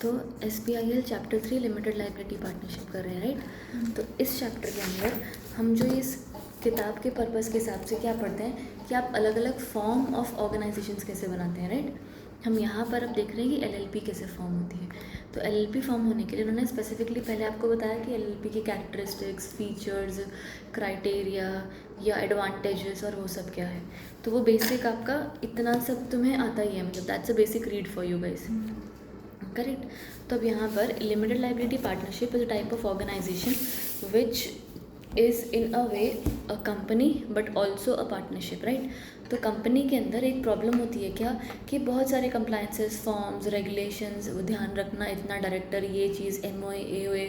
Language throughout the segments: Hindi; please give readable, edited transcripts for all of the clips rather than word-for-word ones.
तो SBIL chapter 3 limited liability partnership कर रहे हैं, राइट। तो इस चैप्टर के अंदर हम जो इस किताब के पर्पस के हिसाब से क्या पढ़ते हैं कि आप अलग अलग फॉर्म ऑफ ऑर्गेनाइजेशंस कैसे बनाते हैं, राइट। हम यहाँ पर अब देख रहे हैं कि LLP कैसे फॉर्म होती है। तो LLP फॉर्म होने के लिए उन्होंने स्पेसिफिकली पहले आपको बताया कि LLP की कैरेक्टरिस्टिक्स, फीचर्स, क्राइटेरिया या एडवांटेजेस और वो सब क्या है। तो वो बेसिक आपका इतना सब तुम्हें आता ही है, मतलब that's a basic read for you guys, correct. तो अब यहाँ पर limited liability partnership is a type of organisation which is in a way a company but also a partnership, right. तो कंपनी के अंदर एक प्रॉब्लम होती है क्या कि बहुत सारे कंप्लाइंसेस, फॉर्म्स, रेगुलेशंस, वो ध्यान रखना, इतना डायरेक्टर, ये चीज़, MOA, AOA,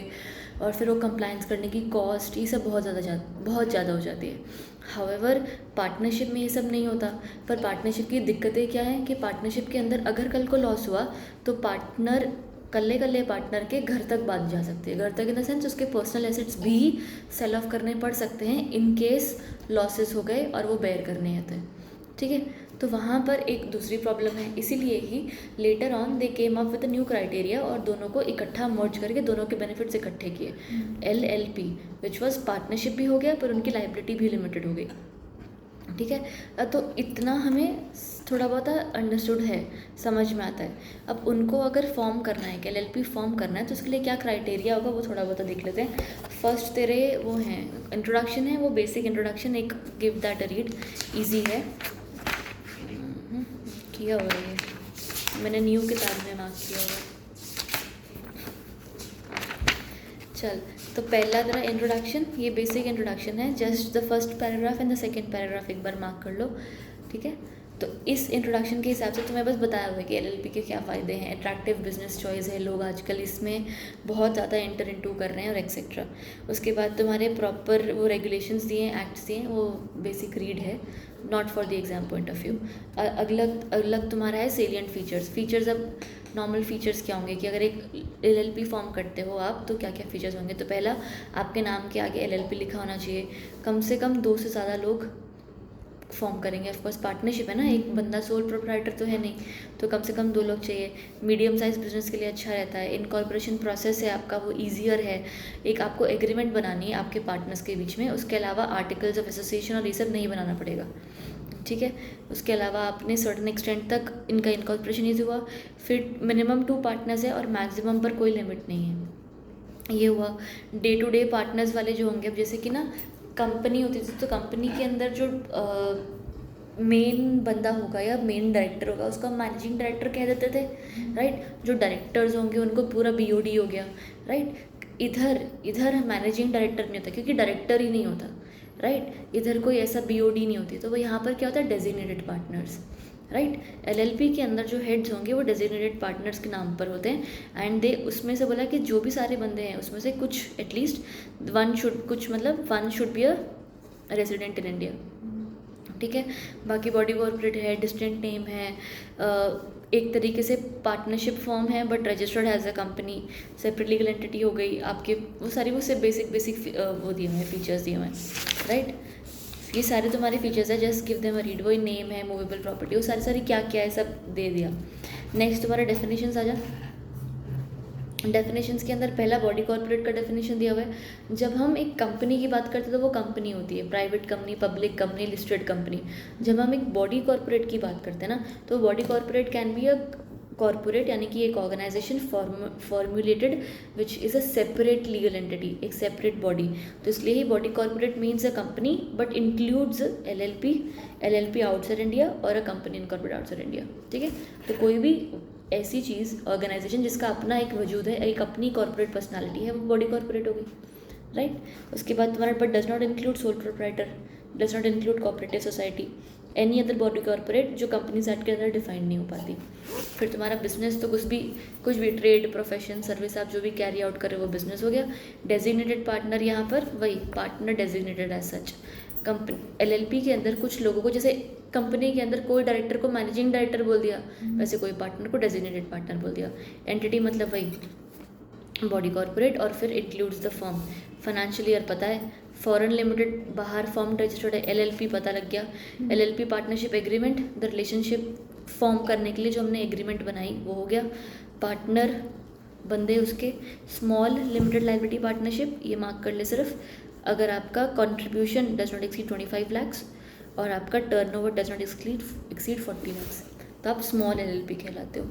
और फिर वो कंप्लाइंस करने की कॉस्ट, ये सब बहुत ज़्यादा हो जाती है। हाउएवर पार्टनरशिप में ये सब नहीं होता। पर पार्टनरशिप की दिक्कतें क्या हैं कि पार्टनरशिप के अंदर अगर कल को लॉस हुआ तो पार्टनर कल्ले पार्टनर के घर तक बात जा सकती है। घर तक इन द सेंस उसके पर्सनल एसेट्स भी सेल ऑफ करने पड़ सकते हैं इन केस लॉसेस हो गए और वो बेयर करने आते हैं, ठीक है। तो वहाँ पर एक दूसरी प्रॉब्लम है, इसीलिए ही later on they came up with new criteria और दोनों को इकट्ठा मर्ज करके दोनों के बेनिफिट्स इकट्ठे किए। LLP विच वॉज पार्टनरशिप भी हो गया पर उनकी लाइबिलिटी भी लिमिटेड हो गई, ठीक है। तो इतना हमें थोड़ा बहुत अंडरस्टूड है, समझ में आता है। अब उनको अगर फॉर्म करना है कि LLP फॉर्म करना है तो उसके लिए क्या क्राइटेरिया होगा वो थोड़ा बहुत देख लेते हैं। फर्स्ट तेरे वो हैं इंट्रोडक्शन है, वो बेसिक इंट्रोडक्शन, एक give that a read, easy है, किया हुआ है ये, मैंने न्यू किताब में मार्क किया हुआ। चल, तो पहला तेरा इंट्रोडक्शन, ये बेसिक इंट्रोडक्शन है, just the first paragraph and the second paragraph एक बार मार्क कर लो, ठीक है। तो इस इंट्रोडक्शन के हिसाब से तुम्हें बस बताया हुआ है कि LLP के क्या फ़ायदे हैं, अट्रैक्टिव बिजनेस चॉइस है, लोग आजकल इसमें बहुत ज़्यादा एंटर इनटू कर रहे हैं और एक्सेट्रा। उसके बाद तुम्हारे प्रॉपर वो रेगुलेशंस दिए हैं, एक्ट्स दिए हैं, वो बेसिक रीड है, not for the exam point of view. अलग तुम्हारा है सेलियंट फीचर्स। अब नॉर्मल फीचर्स क्या होंगे कि अगर एक LLP फॉर्म करते हो आप तो क्या क्या फीचर्स होंगे। तो पहला, आपके नाम के आगे LLP लिखा होना चाहिए। कम से कम 2 से ज़्यादा लोग फॉर्म करेंगे, ऑफकोर्स पार्टनरशिप है ना, एक बंदा सोल प्रोप्राइटर तो है नहीं, तो कम से कम 2 लोग चाहिए। मीडियम साइज बिजनेस के लिए अच्छा रहता है। इनकॉर्पोरेशन प्रोसेस है आपका वो ईजियर है। एक आपको एग्रीमेंट बनानी है आपके पार्टनर्स के बीच में, उसके अलावा आर्टिकल्स ऑफ एसोसिएशन और ये सब नहीं बनाना पड़ेगा, ठीक है। उसके अलावा आपने सर्टन एक्सटेंट तक इनका इनकॉर्पोरेशन ईजी हुआ। फिर मिनिमम 2 पार्टनर्स है और मैक्सिमम पर कोई लिमिट नहीं है, ये हुआ। डे टू डे पार्टनर्स वाले जो होंगे, अब जैसे कि ना कंपनी होती थी तो कंपनी के अंदर जो मेन बंदा होगा या मेन डायरेक्टर होगा उसको हम मैनेजिंग डायरेक्टर कह देते थे, राइट। जो डायरेक्टर्स होंगे उनको पूरा BOD हो गया, राइट। इधर मैनेजिंग डायरेक्टर नहीं होता क्योंकि डायरेक्टर ही नहीं होता, राइट। इधर कोई ऐसा BOD नहीं होती, तो वो यहाँ पर क्या होता है, डेजिग्नेटेड पार्टनर्स, राइट। LLP के अंदर जो हेड्स होंगे वो डेजिग्नेटेड पार्टनर्स के नाम पर होते हैं एंड दे उसमें से बोला कि जो भी सारे बंदे हैं उसमें से कुछ at least one should be a resident in India, ठीक है। बाकी बॉडी कॉर्पोरेट है, डिस्टिंक्ट नेम है, एक तरीके से पार्टनरशिप फॉर्म है but registered as a company, separate legal entity हो गई आपके, वो सारी वो से बेसिक वो दिए हुए हैं, फीचर्स दिए हुए हैं, राइट। ये सारे तुम्हारे फीचर्स है, just give them a read. वही नेम है, मूवेबल प्रॉपर्टी, वो सारी क्या क्या है सब दे दिया। नेक्स्ट तुम्हारा डेफिनेशंस आ जा। डेफिनेशंस के अंदर पहला बॉडी कॉर्पोरेट का डेफिनेशन दिया हुआ है। जब हम एक कंपनी की बात करते हैं तो वो कंपनी होती है, private company, public company, listed company. जब हम एक बॉडी कॉर्पोरेट की बात करते हैं ना तो body corporate can be a corporate, यानी कि एक organisation formulated which is a separate legal entity, एक सेपरेट बॉडी। तो इसलिए ही body corporate means a company but includes LLP outside India और a company incorporate outside India, ठीक है। तो कोई भी ऐसी चीज़, ऑर्गेनाइजेशन जिसका अपना एक वजूद है, एक अपनी कॉर्पोरेट पर्सनालिटी है, वो बॉडी कॉर्पोरेट होगी, राइट। उसके बाद तुम्हारा but does not include sole proprietor, does not include cooperative society, any other body corporate जो कंपनीज एक्ट के अंदर डिफाइन नहीं हो पाती। फिर तुम्हारा बिजनेस तो कुछ भी ट्रेड, प्रोफेशन, सर्विस आप जो भी कैरी आउट करे वो बिजनेस हो गया। डेजिग्नेटेड पार्टनर, यहाँ पर वही partner designated as such. Company LLP के अंदर कुछ लोगों को, जैसे कंपनी के अंदर कोई डायरेक्टर को मैनेजिंग डायरेक्टर बोल दिया, वैसे कोई पार्टनर को डेजिग्नेटेड पार्टनर बोल दिया। एंटिटी मतलब वही बॉडी कॉर्पोरेट, और फिर includes the firm. Financial year पता है, फॉरेन लिमिटेड बाहर फॉर्म रजिस्टर्ड है, LLP पता लग गया। LLP partnership agreement, the relationship form करने के लिए जो हमने एग्रीमेंट बनाई वो हो गया। पार्टनर बंदे उसके स्मॉल लिमिटेड लाइबिलिटी पार्टनरशिप, ये मार्क कर ले सिर्फ, अगर आपका contribution does not exceed 25 lakhs और आपका turnover does not exceed 40 lakhs, तो आप स्मॉल एलएलपी कहलाते हो।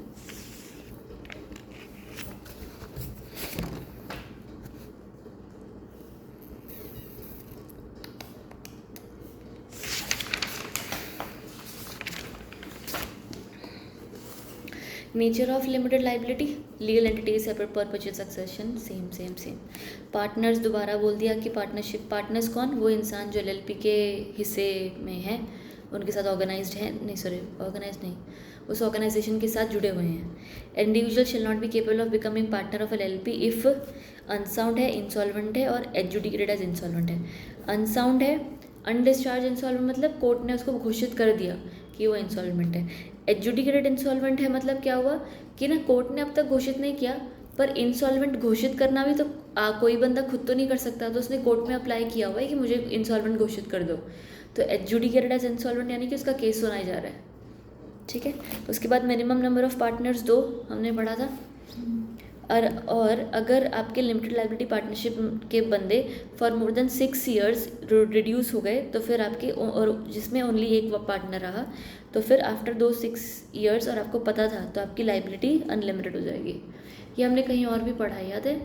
Nature of limited liability, legal entity separate perpetual succession, same. Partners, दोबारा बोल दिया कि पार्टनरशिप, पार्टनर्स कौन, वो इंसान जो एलएलपी के हिस्से में है, उनके साथ ऑर्गेनाइज्ड है, उस ऑर्गेनाइजेशन के साथ जुड़े हुए हैं। Individual shall not be capable of becoming partner of LLP if unsound है, इंसॉल्वेंट है और एडजुडिकेटेड एज इंसॉल्वेंट है। अनसाउंड है, अनडिस्चार्ज इंसॉल्वेंट, मतलब कोर्ट ने उसको घोषित कर दिया कि वो इंसॉल्वेंट है। एडजुडिकेटेड इंसॉल्वेंट है, मतलब क्या हुआ कि ना कोर्ट ने अब तक घोषित नहीं किया, पर इंसॉल्वेंट घोषित करना भी तो कोई बंदा खुद तो नहीं कर सकता, तो उसने कोर्ट में अप्लाई किया हुआ है कि मुझे इंसॉल्वेंट घोषित कर दो, तो एडजुडिकेटेड एज इंसॉल्वेंट यानी कि उसका केस सुनाया जा रहा है। ठीक है, उसके बाद मिनिमम नंबर ऑफ पार्टनर्स 2 हमने पढ़ा था। और अगर आपके लिमिटेड लाइबिलिटी पार्टनरशिप के बंदे for more than 6 years reduce हो गए, तो फिर आपके, और जिसमें ओनली एक पार्टनर रहा, तो फिर आफ्टर दो 6 years और आपको पता था, तो आपकी लाइबिलिटी अनलिमिटेड हो जाएगी। ये हमने कहीं और भी पढ़ा है, याद है?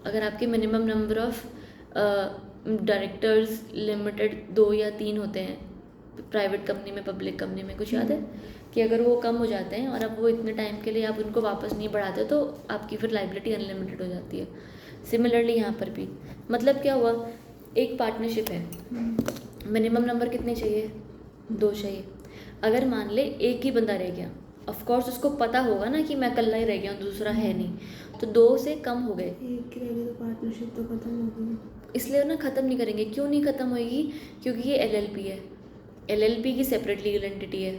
अगर आपके minimum number of directors limited 2 या 3 होते हैं प्राइवेट कंपनी में, पब्लिक कंपनी में, कुछ याद है कि अगर वो कम हो जाते हैं और अब वो इतने टाइम के लिए आप उनको वापस नहीं बढ़ाते, तो आपकी फिर लाइबिलिटी अनलिमिटेड हो जाती है। सिमिलरली यहाँ पर भी, मतलब क्या हुआ, एक पार्टनरशिप है, मिनिमम नंबर कितने चाहिए? 2 चाहिए। अगर मान ले एक ही बंदा रह गया, ऑफ कोर्स उसको पता होगा ना कि मैं अकेला ही रह गया हूँ, दूसरा है नहीं, तो 2 से कम हो गए, एक रह गई तो पार्टनरशिप तो खत्म हो गई। इसलिए ना ख़त्म नहीं करेंगे। क्यों नहीं ख़त्म होएगी? क्योंकि ये एलएलपी है, एलएलपी की सेपरेट लीगल एंटिटी है।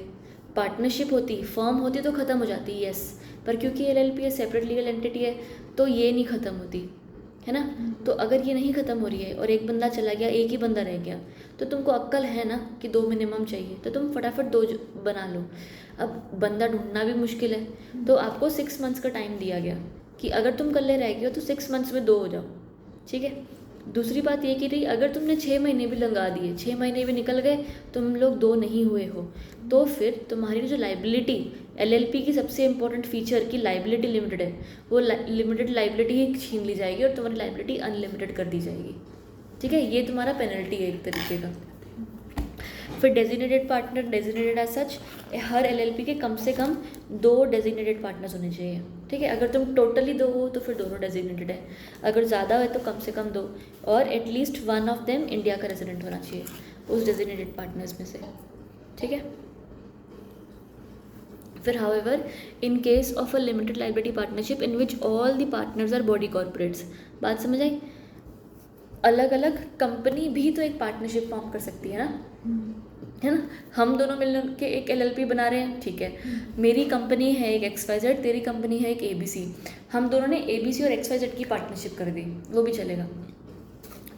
पार्टनरशिप होती, फर्म होती तो ख़त्म हो जाती, यस, पर क्योंकि एलएलपी है, सेपरेट लीगल एंटिटी है, तो ये नहीं ख़त्म होती, है ना। तो अगर ये नहीं ख़त्म हो रही है और एक बंदा चला गया, एक ही बंदा रह गया, तो तुमको अक्ल है ना कि 2 मिनिमम चाहिए, तो तुम फटाफट 2 बना लो। अब बंदा ढूंढना भी मुश्किल है, तो आपको 6 months का टाइम दिया गया कि अगर तुम कल्ले रह गए हो तो 6 months में 2 हो जाओ। ठीक है, दूसरी बात ये कि रही, अगर तुमने 6 महीने भी लंगा दिए, 6 महीने भी निकल गए, तुम लोग 2 नहीं हुए हो, तो फिर तुम्हारी जो लाइबिलिटी, एलएलपी की सबसे इंपॉर्टेंट फीचर की लाइबिलिटी लिमिटेड है, वो लिमिटेड लाइबिलिटी ही छीन ली जाएगी और तुम्हारी लाइबिलिटी अनलिमिटेड कर दी जाएगी। ठीक है, ये तुम्हारा पेनल्टी है एक तरीके का। फिर designated partner, designated as such, हर एलएलपी के कम से कम 2 डेजिग्नेटेड पार्टनर्स होने चाहिए। ठीक है, अगर तुम टोटली 2 हो तो फिर दोनों डेजिग्नेटेड है, अगर ज़्यादा है तो कम से कम 2, और एटलीस्ट 1 ऑफ देम इंडिया का रेजिडेंट होना चाहिए उस डेजिग्नेटेड पार्टनर्स में से। ठीक है, फिर however in case of a limited liability partnership in which all the partners our body corporates, बात समझ आई? अलग अलग कंपनी भी तो एक पार्टनरशिप फॉर्म कर सकती है ना, हम दोनों मिल के एक एलएलपी बना रहे हैं, ठीक है, मेरी कंपनी है एक XYZ, तेरी कंपनी है एक ABC, हम दोनों ने ABC और XYZ की पार्टनरशिप कर दी, वो भी चलेगा।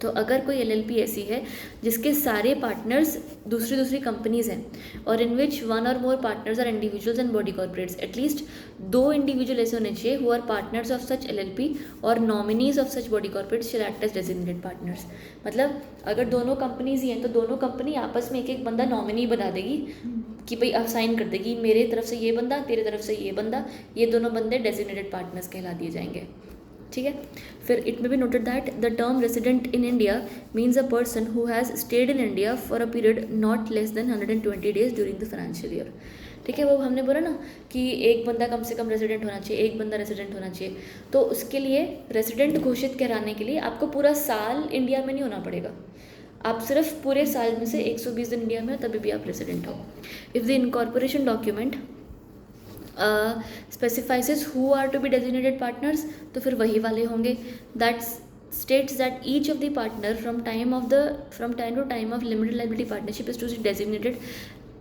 तो अगर कोई एलएलपी ऐसी है जिसके सारे पार्टनर्स दूसरी कंपनीज हैं और in which 1 or more partners are individuals and body corporates, at least 2 individual ऐसे होने चाहिए who are partners of such LLP और nominees of such body corporates shall act as designated partners. मतलब अगर दोनों कंपनीज ही हैं तो दोनों कंपनी आपस में एक बंदा नॉमिनी बना देगी कि भाई अब साइन कर देगी, मेरे तरफ से ये बंदा, तेरे तरफ से ये बंदा, ये दोनों बंदे डेजिग्नेटेड पार्टनर्स कहला दिए जाएंगे। ठीक है, फिर it may be noted that the term resident in India means a person who has stayed in India for a period not less than 120 days during the financial year. ठीक है, वो हमने बोला ना कि एक बंदा कम से कम रेसिडेंट होना चाहिए, एक बंदा रेसिडेंट होना चाहिए, तो उसके लिए रेसिडेंट घोषित कराने के लिए आपको पूरा साल इंडिया में नहीं होना पड़ेगा, आप सिर्फ पूरे साल में से 120 दिन इंडिया में हो तभी भी आप रेसिडेंट हो। If the incorporation document specifies who are to be designated partners, तो फिर वही वाले होंगे। That states that each of the partner from time to time of limited liability partnership is to be designated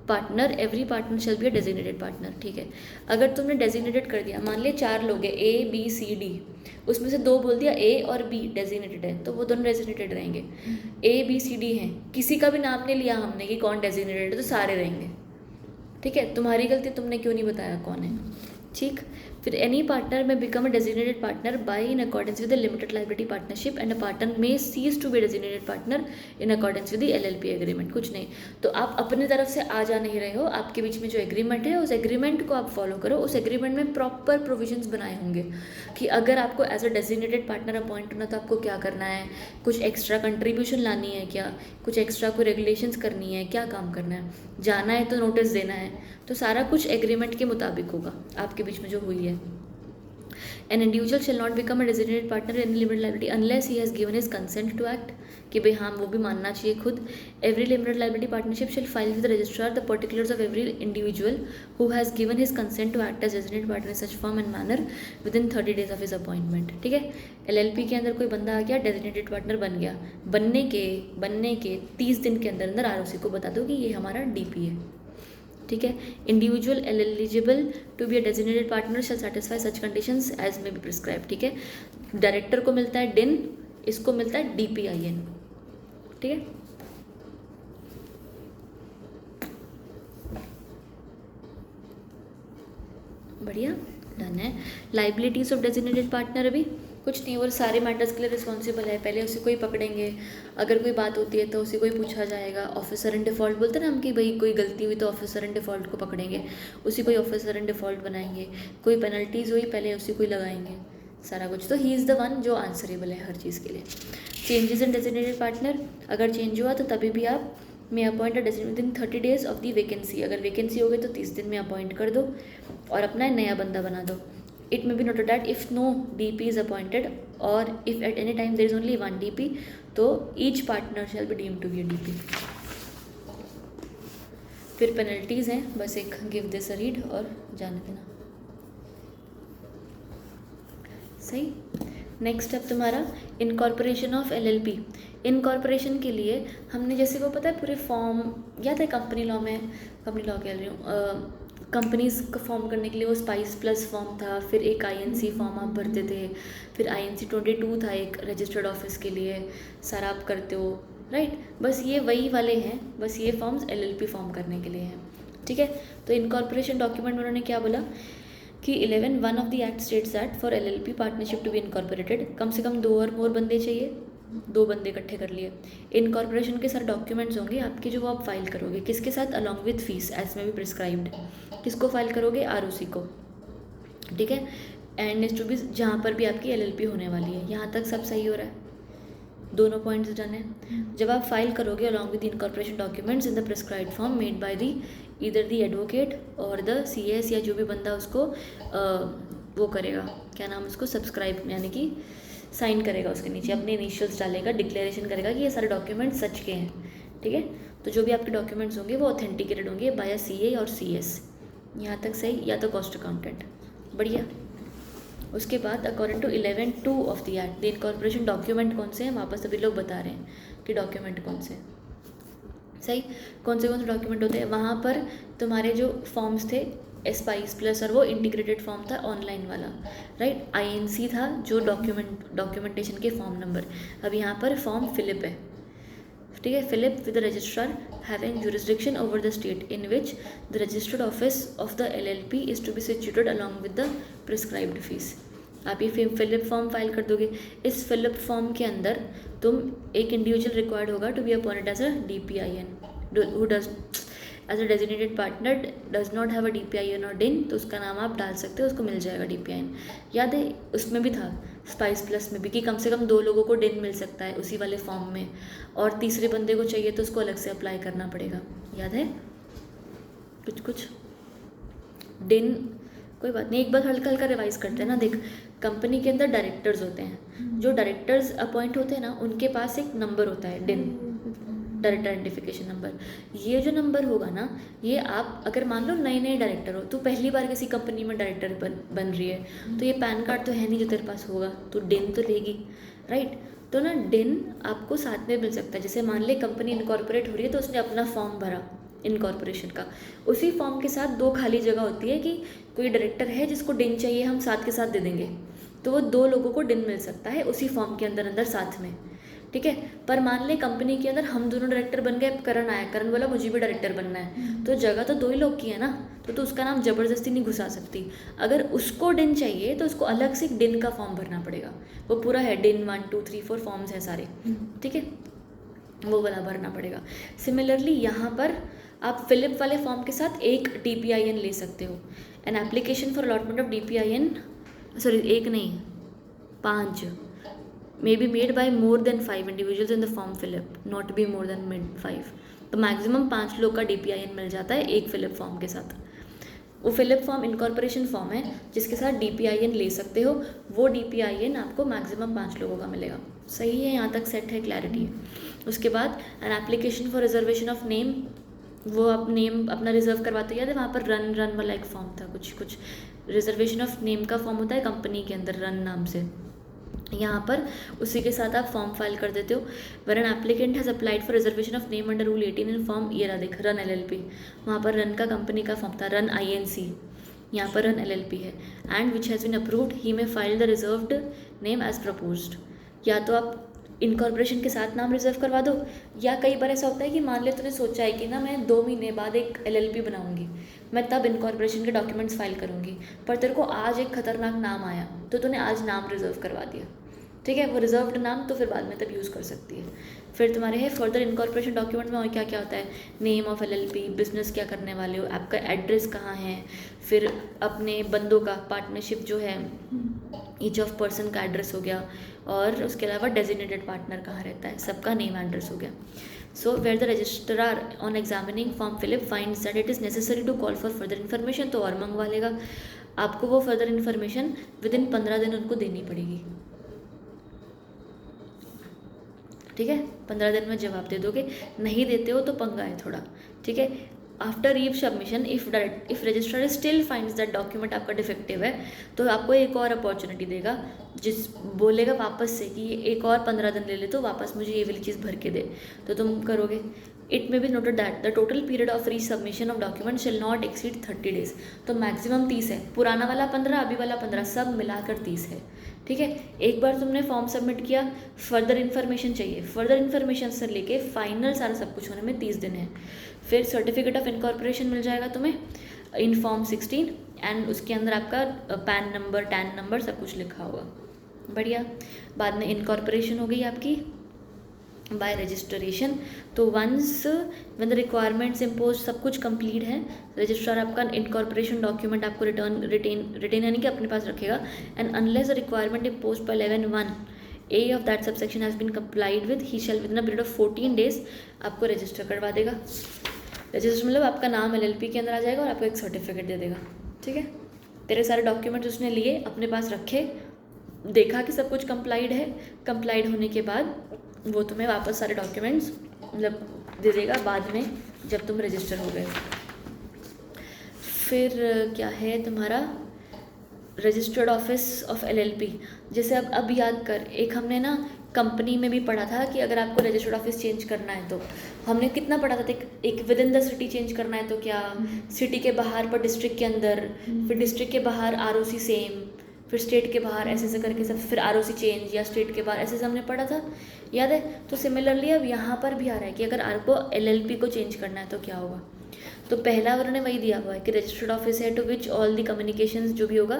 partner, every partner shall be a designated partner। ठीक है, अगर तुमने designated कर दिया, मान लिया 4 लोग हैं A B C D, उसमें से 2 बोल दिया A और B designated है, तो वो दोनों designated रहेंगे। A B C D हैं, किसी का भी नाम नहीं लिया हमने कि कौन designated है, तो सारे रहेंगे। ठीक है, तुम्हारी गलती, तुमने क्यों नहीं बताया कौन है। ठीक, फिर any partner may become a designated partner by in accordance with the limited liability partnership and a partner may cease to be designated partner in accordance with the LLP agreement. कुछ नहीं, तो आप अपनी तरफ से आ जा नहीं रहे हो, आपके बीच में जो एग्रीमेंट है उस एग्रीमेंट को आप फॉलो करो। उस एग्रीमेंट में प्रॉपर प्रोविजंस बनाए होंगे कि अगर आपको as a designated partner appoint होना तो आपको क्या करना है, कुछ एक्स्ट्रा कंट्रीब्यूशन लानी है क्या, कुछ एक्स्ट्रा कोई रेगुलेशंस करनी है, क्या काम करना है, जाना है तो नोटिस देना है, तो सारा कुछ एग्रीमेंट के मुताबिक होगा आपके बीच में जो हुई है। An individual shall not become a designated partner in limited liability unless he has given his consent to act, कि भाई हाँ वो भी मानना चाहिए खुद। Every limited liability partnership shall file with the registrar the particulars of every individual who has given his consent to act as designated partner in such form and manner within 30 days of his appointment। ठीक है, LLP के अंदर कोई बंदा आ गया, डेजिग्नेटेड पार्टनर बन गया, बनने के 30 दिन के अंदर अंदर ROC को बता दो कि ये हमारा DP है। ठीक है, individual eligible to be a designated partner shall satisfy such conditions as may be prescribe. ठीक है, डायरेक्टर को मिलता है डिन, इसको मिलता है DPIN। ठीक है, बढ़िया, डन है। लाइबिलिटीज ऑफ डेजिग्नेटेड पार्टनर अभी कुछ नहीं, वो सारे मैटर्स के लिए रिस्पॉन्सिबल है, पहले उसी को ही पकड़ेंगे, अगर कोई बात होती है तो उसी को ही पूछा जाएगा। ऑफिसर इन डिफ़ॉल्ट बोलते हैं ना हम कि भाई कोई गलती हुई तो ऑफिसर इन डिफ़ॉल्ट को पकड़ेंगे, उसी को ही ऑफिसर इन डिफ़ॉल्ट बनाएंगे। कोई पेनल्टीज़ हुई पहले उसी को ही लगाएंगे सारा कुछ, तो ही इज़ द वन जो आंसरेबल है हर चीज़ के लिए। चेंजेस इन डेजिग्नेटेड पार्टनर, अगर चेंज हुआ तो तभी भी आप may appoint a designated within इन 30 days ऑफ द वैकेंसी, अगर वैकेंसी हो गई तो 30 दिन में अपॉइंट कर दो और अपना नया बंदा बना दो। It may be noted that if no DP is appointed or if at any time there is only one DP, तो each partner shall be deemed to be a DP। फिर पेनल्टीज़ हैं, बस एक गिव दिस अ रीड और जाने देना। सही, नेक्स्ट अब तुम्हारा इनकॉर्पोरेशन ऑफ LLP। इनकॉर्पोरेशन के लिए हमने जैसे वो पता है पूरे फॉर्म याद है कंपनी लॉ में, कंपनी लॉ कह रही हूँ, कंपनीज़ को फॉर्म करने के लिए वो स्पाइस प्लस फॉर्म था, फिर एक INC फॉर्म आप भरते थे, फिर INC 22 था एक रजिस्टर्ड ऑफिस के लिए, सारा आप करते हो राइट। बस ये वही वाले हैं, बस ये फॉर्म्स LLP फॉर्म करने के लिए हैं। ठीक है, तो इनकॉर्पोरेशन डॉक्यूमेंट में उन्होंने क्या बोला कि 11(1) of the act states that for LLP partnership to be incorporated कम से कम 2 और मोर बंदे चाहिए, 2 बंदे इकट्ठे कर लिए। इनकॉर्पोरेशन के सारे डॉक्यूमेंट्स होंगे आपके जो वो आप फाइल करोगे, किसके साथ, अलॉन्ग विद फीस एज में भी प्रिस्क्राइब्ड। किसको फाइल करोगे, ROC को। ठीक है, एंड इज टू बी जहाँ पर भी आपकी LLP होने वाली है। यहाँ तक सब सही हो रहा है, दोनों पॉइंट्स डन है। जब आप फाइल करोगे along with incorporation documents in the prescribed form made by the either the advocate और द CS, या जो भी बंदा उसको वो करेगा, क्या नाम उसको, सब्सक्राइब यानी कि साइन करेगा, उसके नीचे अपने इनिशियल्स डालेगा, डिक्लेरेशन करेगा कि ये सारे डॉक्यूमेंट सच के हैं। ठीक है, तो जो भी आपके डॉक्यूमेंट्स होंगे वो ऑथेंटिकेटेड होंगे बाय CA और CS। यहाँ तक सही, या तो कॉस्ट अकाउंटेंट, बढ़िया। उसके बाद according to 11(2) of the act the incorporation document कौन से हैं, वापस सभी लोग बता रहे हैं कि डॉक्यूमेंट कौन से हैं। सही, कौन से डॉक्यूमेंट होते हैं, वहाँ पर तुम्हारे जो फॉर्म्स थे स्पाइस प्लस और वो इंटीग्रेटेड फॉर्म था ऑनलाइन वाला राइट, INC था जो डॉक्यूमेंटेशन के फॉर्म नंबर। अब यहाँ पर फॉर्म फिलिप है। ठीक है, फिलिप with the registrar having jurisdiction over the state in which the registered office of the LLP is to be situated along with the prescribed fees. आप ये फिलिप फॉर्म फाइल कर दोगे। इस फिलिप फॉर्म के अंदर तुम एक इंडिविजुअल रिक्वायर्ड होगा to be appointed as a DPIN who does as a designated partner does not have a DPIN or DIN, तो उसका नाम आप डाल सकते हो, उसको मिल जाएगा DPIN। याद है उसमें भी था स्पाइस प्लस में भी कि कम से कम 2 लोगों को DIN मिल सकता है उसी वाले फॉर्म में, और तीसरे बंदे को चाहिए तो उसको अलग से अप्लाई करना पड़ेगा। याद है कुछ DIN, कोई बात नहीं, एक बार हल्का हल्का रिवाइज करते हैं ना। देख, कंपनी के अंदर डायरेक्टर्स होते हैं, जो डायरेक्टर्स अपॉइंट होते हैं ना उनके पास एक नंबर होता है DIN, डायरेक्टर आइडेंटिफिकेशन नंबर। ये जो नंबर होगा ना, ये आप अगर मान लो नए डायरेक्टर हो, तो पहली बार किसी कंपनी में डायरेक्टर बन रही है, तो ये पैन कार्ड तो है नहीं जो तेरे पास होगा, तो DIN तो लेगी राइट। तो ना DIN आपको साथ में मिल सकता है। जैसे मान ले कंपनी इनकॉर्पोरेट हो रही है तो उसने अपना फॉर्म भरा इनकॉर्पोरेशन का, उसी फॉर्म के साथ 2 खाली जगह होती है कि कोई डायरेक्टर है जिसको DIN चाहिए, हम साथ के साथ दे देंगे, तो वो 2 लोगों को DIN मिल सकता है उसी फॉर्म के अंदर साथ में। ठीक है। पर मान ले कंपनी के अंदर हम दोनों डायरेक्टर बन गए, करण आया, करण बोला मुझे भी डायरेक्टर बनना है, तो जगह तो 2 ही लोग की है ना, तो उसका नाम ज़बरदस्ती नहीं घुसा सकती। अगर उसको डिन चाहिए तो उसको अलग से एक डिन का फॉर्म भरना पड़ेगा, वो पूरा है डिन 1 2 3 4 फॉर्म्स हैं सारे, ठीक है, वो वाला भरना पड़ेगा। सिमिलरली यहाँ पर आप फिलिप वाले फॉर्म के साथ एक DPIN ले सकते हो। An application for allotment of DPIN, sorry एक नहीं 5, may be made by more than 5 individuals in the form Philip, not be more than 5। तो मैक्सिमम 5 लोग का DPIN मिल जाता है एक फिलिप फॉर्म के साथ। वो फिलिप फॉर्म इनकॉर्पोरेशन फॉर्म है जिसके साथ DPIN ले सकते हो, वो DPIN आपको मैक्सिमम 5 लोगों का मिलेगा। सही है, यहाँ तक सेट है, क्लैरिटी है। उसके बाद an application for reservation of name, वो आप नेम अपना रिजर्व करवाते, याद है वहाँ पर रन वाला एक फॉर्म था, कुछ रिजर्वेशन ऑफ नेम का फॉर्म होता है कंपनी के अंदर रन नाम से, यहाँ पर उसी के साथ आप फॉर्म फाइल कर देते हो। Where an applicant has applied for reservation of name under rule 18 in form, ये रहा देख रन LLP, वहाँ पर रन का कंपनी का फॉर्म था रन INC, यहाँ पर रन LLP है। And which has been approved he may file the reserved name as proposed. या तो आप इनकॉर्पोरेशन के साथ नाम रिजर्व करवा दो, या कई बार ऐसा होता है कि मान ले तूने सोचा है कि ना मैं 2 महीने बाद एक LLP बनाऊंगी, मैं तब इनकॉर्पोरेशन के डॉक्यूमेंट्स फाइल करूंगी, पर तेरे को आज एक खतरनाक नाम आया तो तूने आज नाम रिजर्व करवा दिया, ठीक है, वो रिजर्व्ड नाम तो फिर बाद में तब यूज़ कर सकती है। फिर तुम्हारे है फर्दर इनकॉर्पोरेशन डॉक्यूमेंट में और क्या क्या होता है, नेम ऑफ LLP, बिजनेस क्या करने वाले हो, आपका एड्रेस कहाँ है, फिर अपने बंदों का पार्टनरशिप जो है ईच ऑफ पर्सन का एड्रेस हो गया, और उसके अलावा डेजिग्नेटेड पार्टनर कहाँ रहता है, सबका नेम एड्रेस हो गया। So where the registrar on examining form filed finds that it is necessary to call for further information, तो और मंगवा लेगा आपको वो फर्दर इन्फॉर्मेशन विदिन 15 दिन उनको देनी पड़ेगी, ठीक है, 15 दिन में जवाब दे दोगे, नहीं देते हो तो पंगा है थोड़ा, ठीक है। After रीव submission if registrar still finds that document आपका डिफेक्टिव है, तो आपको एक और अपॉर्चुनिटी देगा, जिस बोलेगा वापस से कि एक और 15 दिन ले ले, तो वापस मुझे ये वाली चीज़ भर के दे, तो तुम करोगे। इट में B noted that the total period of री सबमिशन ऑफ डॉक्यूमेंट शिल नॉट एक्सीड 30 डेज, तो मैक्सिमम 30 है, पुराना वाला 15 अभी वाला 15 सब मिलाकर 30 है, ठीक है। एक बार तुमने फॉर्म सबमिट किया, फर्दर इन्फॉर्मेशन चाहिए, फर्दर इन्फॉर्मेशन से लेके फाइनल सारा सब कुछ होने में 30 दिन है। फिर सर्टिफिकेट ऑफ इनकॉर्पोरेशन मिल जाएगा तुम्हें इन फॉर्म 16, एंड उसके अंदर आपका पैन नंबर, टैन नंबर सब कुछ लिखा होगा, बढ़िया। बाद में इनकॉर्पोरेशन हो गई आपकी बाय रजिस्ट्रेशन। तो once when the requirements impose सब कुछ कंप्लीट है, रजिस्ट्रार आपका इनकॉर्पोरेशन डॉक्यूमेंट आपको रिटेन यानी कि अपने पास रखेगा, and unless the requirement impose by 11(1) A of that subsection has been complied with, he shall within a period of 14 days आपको रजिस्टर करवा देगा। रजिस्टर मतलब आपका नाम LLP के अंदर आ जाएगा और आपको एक सर्टिफिकेट दे देगा, ठीक है। तेरे सारे डॉक्यूमेंट्स उसने लिए, अपने पास रखे, देखा कि सब कुछ कंप्लाइड है, कंप्लाइड होने के बाद वो तुम्हें वापस सारे डॉक्यूमेंट्स मतलब दे देगा बाद में जब तुम रजिस्टर हो गए। फिर क्या है तुम्हारा रजिस्टर्ड ऑफिस ऑफ LLP, जैसे अब याद कर, एक हमने ना कंपनी में भी पढ़ा था कि अगर आपको रजिस्टर्ड ऑफिस चेंज करना है तो हमने कितना पढ़ा था, एक with in the city change करना है तो क्या, सिटी के बाहर पर डिस्ट्रिक्ट के अंदर, फिर डिस्ट्रिक्ट के बाहर ROC सेम, फिर स्टेट के बाहर ऐसे करके सब, फिर ROC चेंज या स्टेट के बाहर ऐसे हमने पढ़ा था, याद है। तो सिमिलरली अब यहाँ पर भी आ रहा है कि अगर आपको LLP को चेंज करना है तो क्या होगा, तो पहला उन्होंने वही दिया हुआ है कि रजिस्टर्ड ऑफिस है to which all the communications जो भी होगा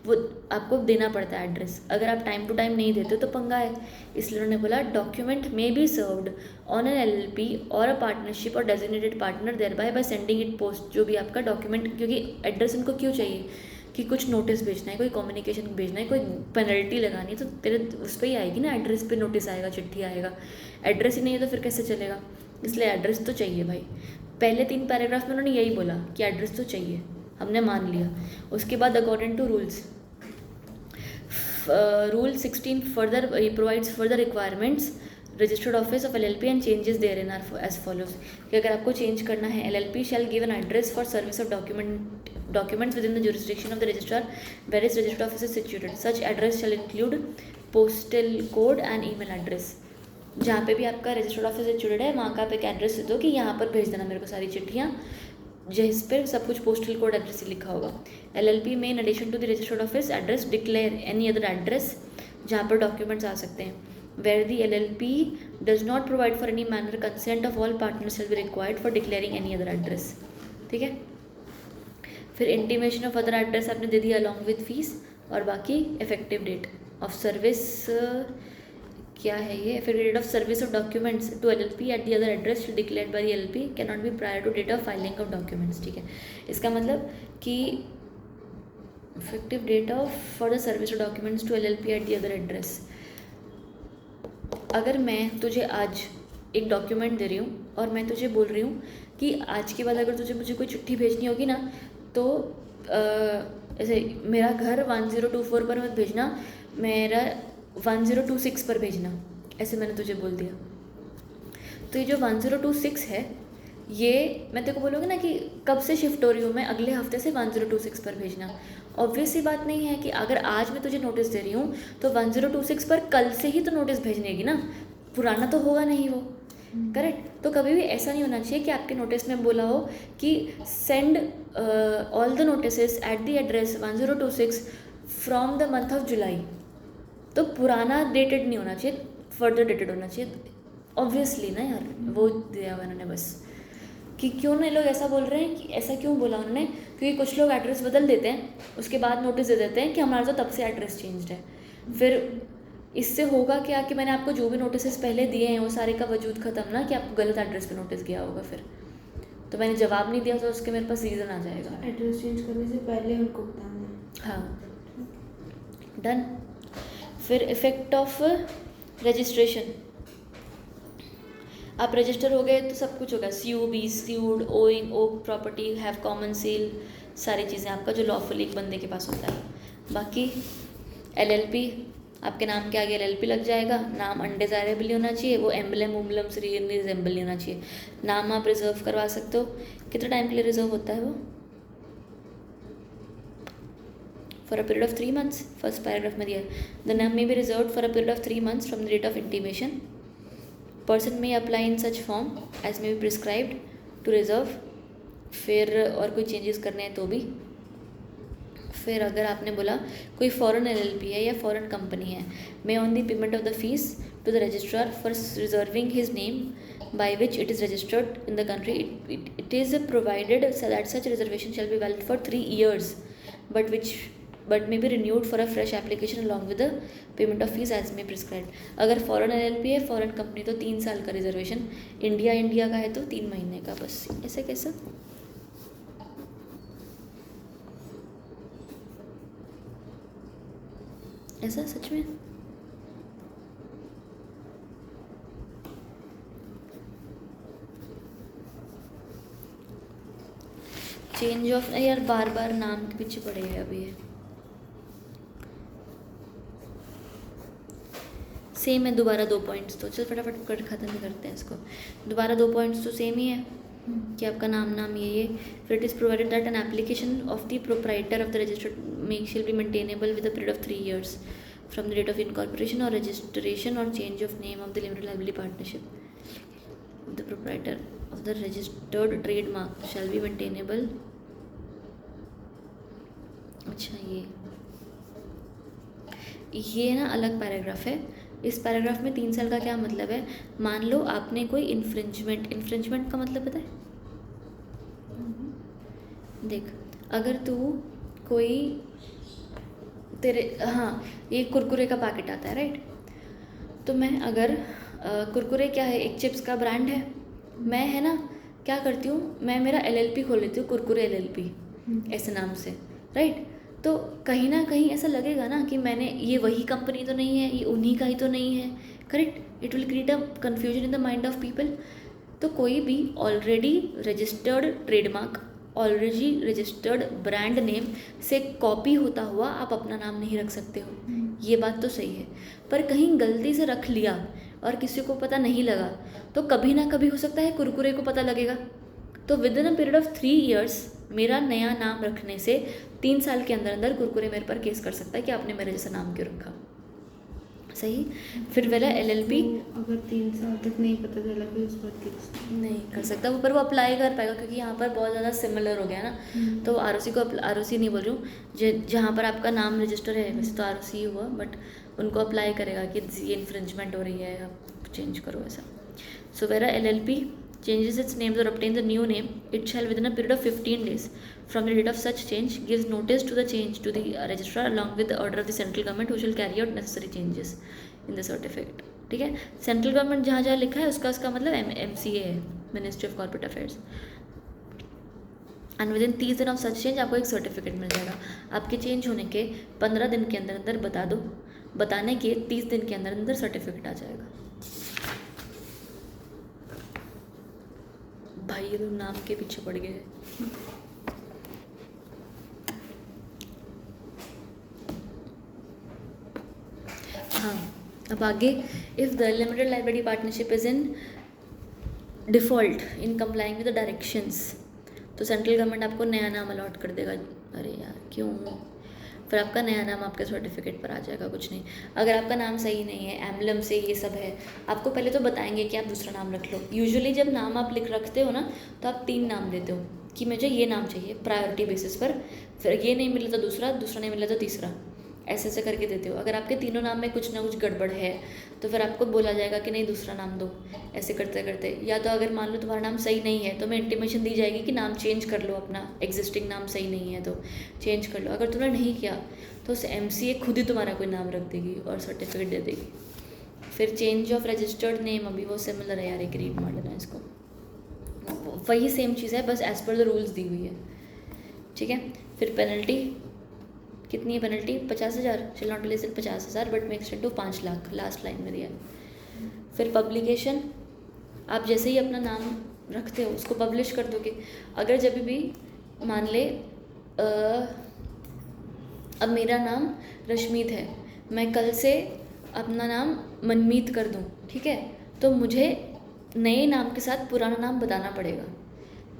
वो आपको देना पड़ता है एड्रेस, अगर आप टाइम टू टाइम नहीं देते तो पंगा है। इसलिए उन्होंने बोला document may be served on an LLP or a partnership or designated partner there by sending it post, जो भी आपका डॉक्यूमेंट, क्योंकि एड्रेस उनको क्यों चाहिए कि कुछ नोटिस भेजना है, कोई कम्युनिकेशन भेजना है, कोई पेनल्टी लगानी है, तो तेरे उस पर ही आएगी ना, एड्रेस पे नोटिस आएगा, चिट्ठी आएगा, एड्रेस ही नहीं है तो फिर कैसे चलेगा, इसलिए एड्रेस तो चाहिए भाई। पहले 3 पैराग्राफ में उन्होंने यही बोला कि एड्रेस तो चाहिए, हमने मान लिया। उसके बाद according to rules, rule 16 further provides further requirements registered office of LLP and changes therein are as follows, कि अगर आपको चेंज करना है LLP shall give an address for service of documents within the jurisdiction of the registrar where his registered office is situated. Such address shall include postal code and email address. जहाँ पे भी आपका रजिस्टर्ड ऑफिस सिचुएटेड है वहाँ का आप एक एड्रेस दे दो कि यहाँ पर भेज देना मेरे को सारी चिट्ठियाँ, जिस पर सब कुछ पोस्टल कोड एड्रेस ही लिखा होगा। LLP में in addition to the registered office address declare any other address जहाँ पर डॉक्यूमेंट्स आ सकते हैं। where the LLP does not provide for any manner consent of all partners shall be required for declaring any other address. ठीक है, फिर इंटीमेशन ऑफ अदर एड्रेस आपने दे दिया अलॉन्ग विथ फीस, और बाकी इफेक्टिव डेट ऑफ सर्विस क्या है ये, फिर date of service of documents to LLP at the other address declared by the LLP can not be prior to date of filing of documents. ठीक है, इसका मतलब कि effective date of for the service of documents to LLP at the other address. अगर मैं तुझे आज एक डॉक्यूमेंट दे रही हूँ और मैं तुझे बोल रही हूँ कि आज के बाद अगर तुझे मुझे कोई चिट्ठी भेजनी होगी ना तो ऐसे मेरा घर 1024 पर मत भेजना, मेरा 1026 पर भेजना, ऐसे मैंने तुझे बोल दिया. तो ये जो 1026 है ये मैं तेरे को बोलूँगी ना कि कब से शिफ्ट हो रही हूँ मैं, अगले हफ्ते से 1026 पर भेजना. ऑब्वियस सी बात नहीं है कि अगर आज मैं तुझे नोटिस दे रही हूँ तो 1026 पर कल से ही तो नोटिस भेजनेगी ना, पुराना तो होगा नहीं वो. करेक्ट. तो कभी भी ऐसा नहीं होना चाहिए कि आपके नोटिस में बोला हो कि send all the notices at the address 1026 from the month of July. तो पुराना डेटेड नहीं होना चाहिए, फर्दर डेटेड होना चाहिए. ऑब्वियसली ना यार, वो दिया हुआ इन्होंने बस कि क्यों नहीं लोग ऐसा बोल रहे हैं कि ऐसा क्यों बोला उन्होंने, क्योंकि कुछ लोग एड्रेस बदल देते हैं उसके बाद नोटिस दे देते हैं कि हमारा तो तब से एड्रेस चेंज्ड है. फिर इससे होगा क्या कि मैंने आपको जो भी नोटिस पहले दिए हैं वो सारे का वजूद ख़त्म ना, कि आपको गलत एड्रेस पे नोटिस गया होगा. फिर तो मैंने जवाब नहीं दिया तो उसके मेरे पास रीज़न आ जाएगा. एड्रेस चेंज करने से पहले उनको बताना. हाँ, डन. फिर इफेक्ट ऑफ रजिस्ट्रेशन. आप रजिस्टर हो गए तो सब कुछ होगा. COB, sued, owing, oak property, have common seal, सारी चीज़ें आपका जो लॉफुल एक बंदे के पास होता है. बाकी LLP, आपके नाम के आगे LLP लग जाएगा. नाम अनडिज़ायरेबल होना चाहिए, वो एम्बलम उम्बलम से रिजेंबल नहीं होना चाहिए. नाम आप रिजर्व करवा सकते हो. कितने टाइम के लिए रिजर्व होता है वो? For a period of 3 months. First paragraph में दिया है द नाम may be reserve for a period of 3 months from the date of intimation. Person may apply in such form as may be prescribed to reserve. फिर और कोई चेंजेस करने हैं तो भी. फिर अगर आपने बोला कोई फॉरेन LLP है या फॉरेन कंपनी है, may on the payment of the fees to the registrar for reserving his name by which it is registered in the country, it is provided that such reservation shall be valid for 3 years but may be renewed for a fresh application along with the payment of fees as may prescribed. अगर फॉरेन LLP है, फॉरेन कंपनी, तो 3 साल का रिजर्वेशन. इंडिया का है तो 3 महीने का बस. ऐसे कैसा? ऐसा सच में? चेंज ऑफ यार बार बार नाम के पीछे पड़े हैं अभी. ये सेम है. दोबारा 2 पॉइंट्स तो चल फटाफट कर ख़त्म ही करते हैं इसको. दोबारा 2 पॉइंट्स तो सेम ही है कि आपका नाम ये. फिर it is provided that an application of the proprietor of the registered mark shall be maintainable with a period of 3 years from the date of incorporation और रजिस्ट्रेशन और change of name of the limited liability partnership. The proprietor of the registered trademark shall be maintainable. अच्छा, ये ना अलग पैराग्राफ है. इस पैराग्राफ में 3 साल का क्या मतलब है? मान लो आपने कोई इन्फ्रिंजमेंट का मतलब पता है? देख, अगर तू कोई तेरे ये कुरकुरे का पैकेट आता है राइट. तो मैं अगर कुरकुरे क्या है, एक चिप्स का ब्रांड है. मैं है ना क्या करती हूँ, मैं मेरा LLP खोल लेती हूँ, कुरकुरे LLP ऐसे नाम से राइट. तो कहीं ना कहीं ऐसा लगेगा ना कि मैंने ये वही कंपनी तो नहीं है, ये उन्हीं का ही तो नहीं है. Correct. It will create a confusion in the mind of people. तो कोई भी already registered trademark, already registered brand name से कॉपी होता हुआ आप अपना नाम नहीं रख सकते हो. ये बात तो सही है. पर कहीं गलती से रख लिया और किसी को पता नहीं लगा तो कभी ना कभी हो सकता है कुरकुरे को पता लगेगा. तो with in a period of 3 years मेरा नया नाम रखने से 3 साल के अंदर अंदर कुरकुरे मेरे पर केस कर सकता है कि आपने मेरे जैसा नाम क्यों रखा. सही। फिर वाला LLB तो अगर 3 साल तक नहीं पता चला फिर उस पर नहीं कर सकता वो, पर वो अप्लाई कर पाएगा क्योंकि यहाँ पर बहुत ज़्यादा सिमिलर हो गया ना। तो ROC को ROC नहीं बोल रही हूँ, जहाँ पर आपका नाम रजिस्टर है, वैसे तो ROC ही हुआ, बट उनको अप्लाई करेगा कि ये इन्फ्रिंजमेंट हो रही है, आप चेंज करो ऐसा। सो vera LLP changes its names or obtains a new name, it shall within a period of 15 days from the date of such change gives notice to the change to the registrar along with the order of the central government who shall carry out necessary changes in the certificate। ठीक है, सेंट्रल गवर्नमेंट जहाँ जहाँ लिखा है उसका मतलब MCA है, ministry of corporate affairs. And with इन 30 दिन ऑफ सच चेंज आपको एक सर्टिफिकेट मिल जाएगा। आपके चेंज होने के 15 दिन के अंदर अंदर बता दो, बताने के 30 दिन के अंदर अंदर सर्टिफिकेट आ जाएगा। भाई ये लोग नाम के पीछे पड़ गए। हाँ, अब आगे, if the limited library partnership is in default in complying with the directions, तो सेंट्रल गवर्नमेंट आपको नया नाम अलॉट कर देगा। अरे यार क्यों, फिर आपका नया नाम आपके सर्टिफिकेट पर आ जाएगा, कुछ नहीं। अगर आपका नाम सही नहीं है, एम्बलम से ये सब है, आपको पहले तो बताएंगे कि आप दूसरा नाम रख लो। यूजुअली जब नाम आप रखते हो ना, तो आप 3 नाम देते हो कि मुझे ये नाम चाहिए प्रायोरिटी बेसिस पर, फिर ये नहीं मिला तो दूसरा, दूसरा नहीं मिला तो तीसरा, ऐसे ऐसे करके देते हो। अगर आपके तीनों नाम में कुछ ना कुछ गड़बड़ है तो फिर आपको बोला जाएगा कि नहीं दूसरा नाम दो, ऐसे करते करते। या तो अगर मान लो तुम्हारा नाम सही नहीं है तो मैं इंटीमेशन दी जाएगी कि नाम चेंज कर लो, अपना एग्जिस्टिंग नाम सही नहीं है तो चेंज कर लो। अगर तुमने नहीं किया तो MCA खुद ही तुम्हारा कोई नाम रख देगी और सर्टिफिकेट दे देगी। फिर चेंज ऑफ रजिस्टर्ड नेम, अभी वो सिमिलर है यार, एक रीड मार लेना इसको, वही सेम चीज़ है बस एज पर द रूल्स दी हुई है। ठीक है, फिर पेनल्टी कितनी है? Penalty 50,000, shall not be less than 50,000 but may extend to 5 lakh, last line में दिया है। फिर पब्लिकेशन, आप जैसे ही अपना नाम रखते हो उसको पब्लिश कर दोगे। अगर जब भी मान ले अब मेरा नाम रश्मीत है, मैं कल से अपना नाम मनमीत कर दूँ, ठीक है, तो मुझे नए नाम के साथ पुराना नाम बताना पड़ेगा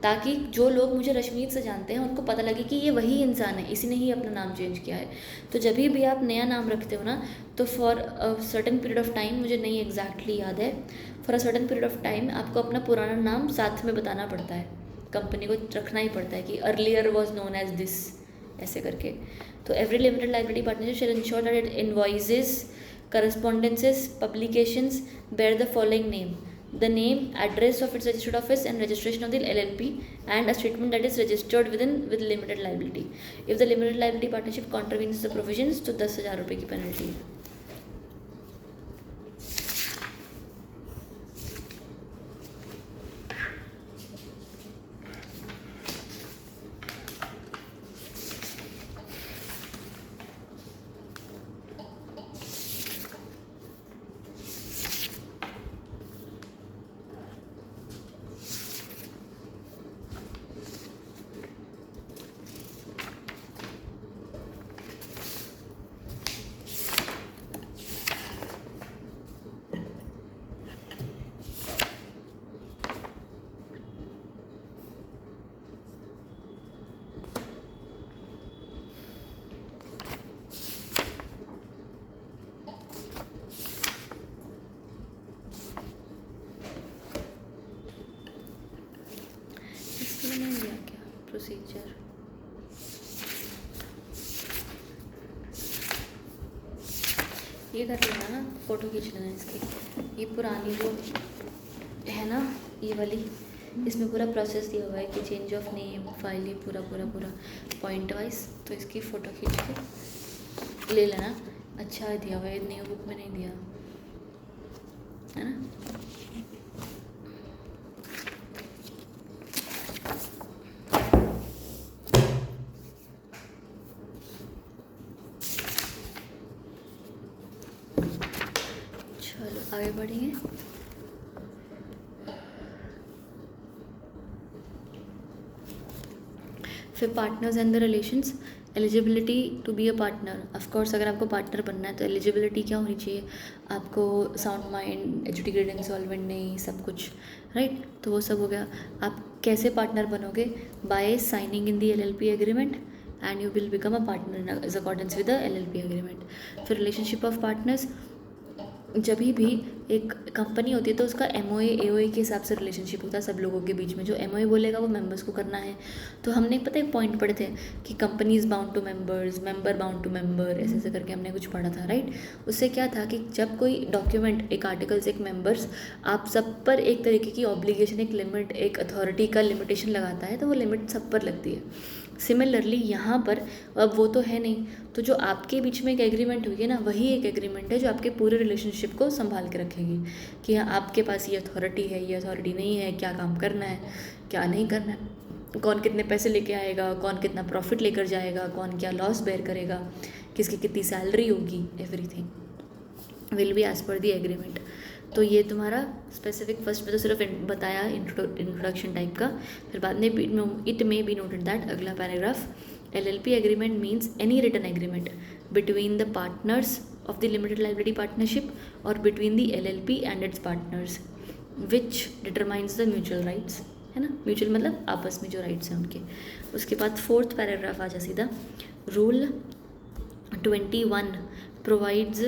ताकि जो लोग मुझे रश्मीत से जानते हैं उनको पता लगे कि ये वही इंसान है, इसी ने ही अपना नाम चेंज किया है। तो जब भी आप नया नाम रखते हो ना, तो for a certain period of time, मुझे नहीं एग्जैक्टली याद है, for a certain period of time आपको अपना पुराना नाम साथ में बताना पड़ता है, कंपनी को रखना ही पड़ता है कि earlier was known as this, ऐसे करके। तो every limited library partnership shall ensure that it invoices, correspondences, publications bear the following name: the name, address of its registered office and registration of the LLP, and a statement that is registered with limited liability. If the limited liability partnership contravenes the provisions, तो 10,000 रुपये की पेनल्टी है। प्रोसीजर ये कर लेना ना, फ़ोटो खींच लेना इसकी। ये पुरानी जो है ना, ये वाली, इसमें पूरा प्रोसेस दिया हुआ है कि चेंज ऑफ नेम, फाइल, ये पूरा पूरा पूरा पॉइंट वाइज, तो इसकी फ़ोटो खींच के ले लेना। अच्छा दिया हुआ है, न्यू बुक में नहीं दिया है ना। आगे बढ़ेंगे। फिर partners and the relations, eligibility to be a partner. Of course अगर आपको पार्टनर बनना है तो एलिजिबिलिटी क्या होनी चाहिए? आपको साउंड माइंड, एजुकेटेड, इंसॉल्वेंट नहीं, सब कुछ, राइट। तो वो सब हो गया। आप कैसे पार्टनर बनोगे? By signing in the LLP agreement and you will become a partner in accordance with the LLP agreement. फिर relationship of partners, जब भी एक कंपनी होती है तो उसका MOA AOA के हिसाब से रिलेशनशिप होता है सब लोगों के बीच में। जो MOA बोलेगा वो मेंबर्स को करना है। तो हमने पता है पॉइंट पढ़े थे कि company is bound to members, member bound to member, ऐसे ऐसे करके हमने कुछ पढ़ा था, राइट। उससे क्या था कि जब कोई डॉक्यूमेंट, एक आर्टिकल्स, एक मेंबर्स आप सब पर एक तरीके की ऑब्लिगेशन, एक लिमिट, एक अथॉरिटी का लिमिटेशन लगाता है तो वो लिमिट सब पर लगती है। सिमिलरली यहाँ पर अब वो तो है नहीं, तो जो आपके बीच में एक एग्रीमेंट हुई है ना, वही एक एग्रीमेंट है जो आपके पूरे रिलेशनशिप को संभाल के रखेगी कि हाँ आपके पास ये अथॉरिटी है, ये अथॉरिटी नहीं है, क्या काम करना है, क्या नहीं करना है, कौन कितने पैसे लेके आएगा, कौन कितना प्रॉफिट लेकर जाएगा, कौन क्या लॉस बेयर करेगा, किसकी कितनी सैलरी होगी, everything will be as per the agreement. तो ये तुम्हारा स्पेसिफिक फर्स्ट में तो सिर्फ बताया इंट्रोडक्शन टाइप का, फिर बाद में it may be noted that, अगला paragraph, LLP agreement means any written agreement between the partners of the limited liability partnership और between the LLP and its partners which determines the mutual rights, है ना। म्यूचुअल मतलब आपस में जो राइट्स हैं उनके। उसके बाद फोर्थ पैराग्राफ आ जा सीधा, रूल 21 प्रोवाइड्स,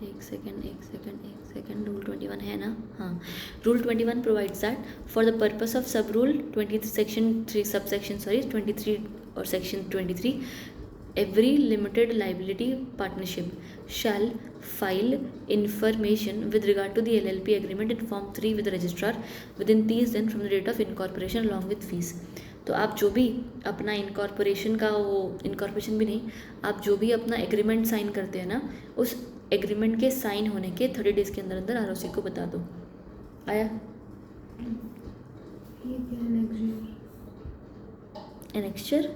एक सेकेंड रूल 21 है ना, हाँ। Rule 21 provides that for the purpose of सब रूल 23 सेक्शन 3 सब सेक्शन 23 और section 23 every limited liability partnership shall file information with regard to the LLP agreement in form 3 with the registrar within 30 days from the date of incorporation along with fees। तो आप जो भी अपना इनकॉर्पोरेशन का, वो इनकॉर्पोरेशन भी नहीं, आप जो भी अपना एग्रीमेंट साइन करते हैं ना, उस एग्रीमेंट के साइन होने के 30 डेज़ के अंदर अंदर ROC को बता दो। आया एनेक्चर,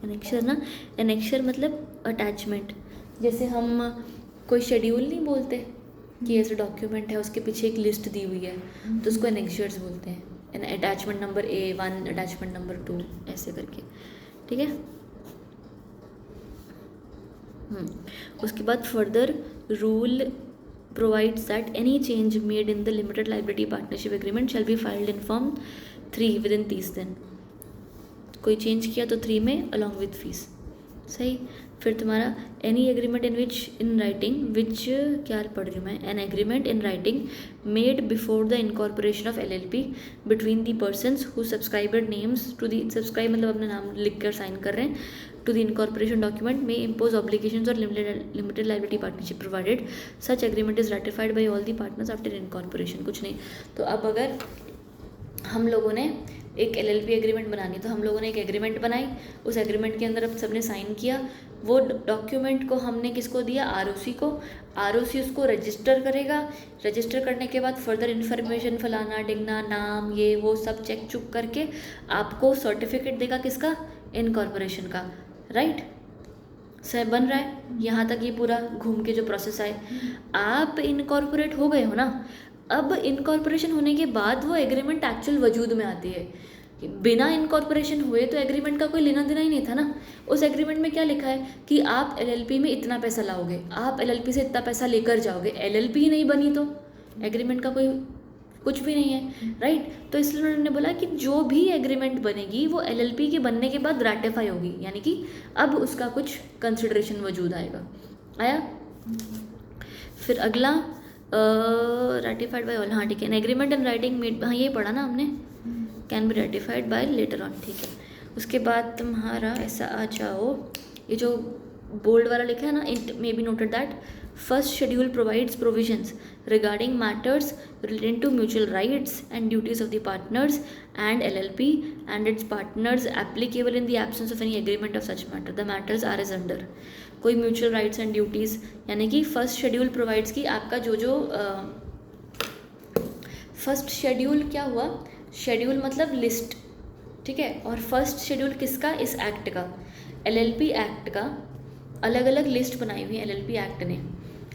एनेक्चर ना, एनेक्चर मतलब अटैचमेंट। जैसे हम कोई शेड्यूल नहीं बोलते कि ऐसे डॉक्यूमेंट है उसके पीछे एक लिस्ट दी हुई है, तो उसको एनेक्चर्स बोलते हैं। Attachment number A1, attachment number 2, ऐसे करके, ठीक है। उसके बाद further rule provides that any change made in the limited liability partnership agreement shall be filed in form 3 within 30 दिन। कोई चेंज किया तो 3 में along with fees, सही। फिर तुम्हारा any agreement in which in writing which, क्या पढ़ रही हूँ मैं, an agreement in writing made before the incorporation of LLP between the persons who subscriber names to the, subscribe मतलब अपना नाम लिख कर साइन कर रहे हैं, टू द इनकॉर्पोरेशन डॉक्यूमेंट में impose obligations or limited liability partnership provided such agreement is ratified by all the partners after incorporation. कुछ नहीं, तो अब अगर हम लोगों ने एक LLP एग्रीमेंट बनानी, तो हम लोगों ने एक एग्रीमेंट बनाई, उस एग्रीमेंट के अंदर अब सबने साइन किया, वो डॉक्यूमेंट को हमने किसको दिया, ROC को, ROC उसको रजिस्टर करेगा, रजिस्टर करने के बाद फर्दर इन्फॉर्मेशन फलाना ढिंगना, नाम ये वो सब चेक चुक करके आपको सर्टिफिकेट देगा, किसका, इनकॉर्पोरेशन का, राइट। सही बन रहा है यहाँ तक, ये पूरा घूम के जो प्रोसेस आए। आप इनकॉर्पोरेट हो गए हो ना, अब इनकॉर्पोरेशन होने के बाद वो एग्रीमेंट एक्चुअल वजूद में आती है। बिना इनकॉर्पोरेशन हुए तो एग्रीमेंट का कोई लेना देना ही नहीं था ना। उस एग्रीमेंट में क्या लिखा है कि आप LLP में इतना पैसा लाओगे, आप LLP से इतना पैसा लेकर जाओगे, LLP ही नहीं बनी तो एग्रीमेंट का कोई कुछ भी नहीं है, राइट। तो इसलिए उन्होंने बोला कि जो भी एग्रीमेंट बनेगी वो LLP के बनने के बाद रैटिफाई होगी, यानी कि अब उसका कुछ कंसिडरेशन वजूद आएगा। आया फिर अगला रैटिफाइड बाय ऑल, हाँ ठीक है, एग्रीमेंट एंड राइटिंग मेड, हाँ ये पढ़ा ना हमने, can be ratified by later on, ठीक है। उसके बाद तुम्हारा ऐसा आ जाओ, ये जो बोल्ड वाला लिखा है ना, it may be noted that first schedule provides provisions regarding matters relating to mutual rights and duties of the partners and LLP and its partners applicable in the absence of any agreement of such matter. The matters are as under. कोई म्यूचुअल राइट्स एंड ड्यूटीज़, यानी कि फर्स्ट शेड्यूल प्रोवाइड्स की आपका जो जो फर्स्ट शेड्यूल क्या हुआ, शेड्यूल मतलब लिस्ट, ठीक है। और फर्स्ट शेड्यूल किसका, इस एक्ट का, LLP एक्ट का अलग अलग लिस्ट बनाई हुई है LLP एक्ट ने।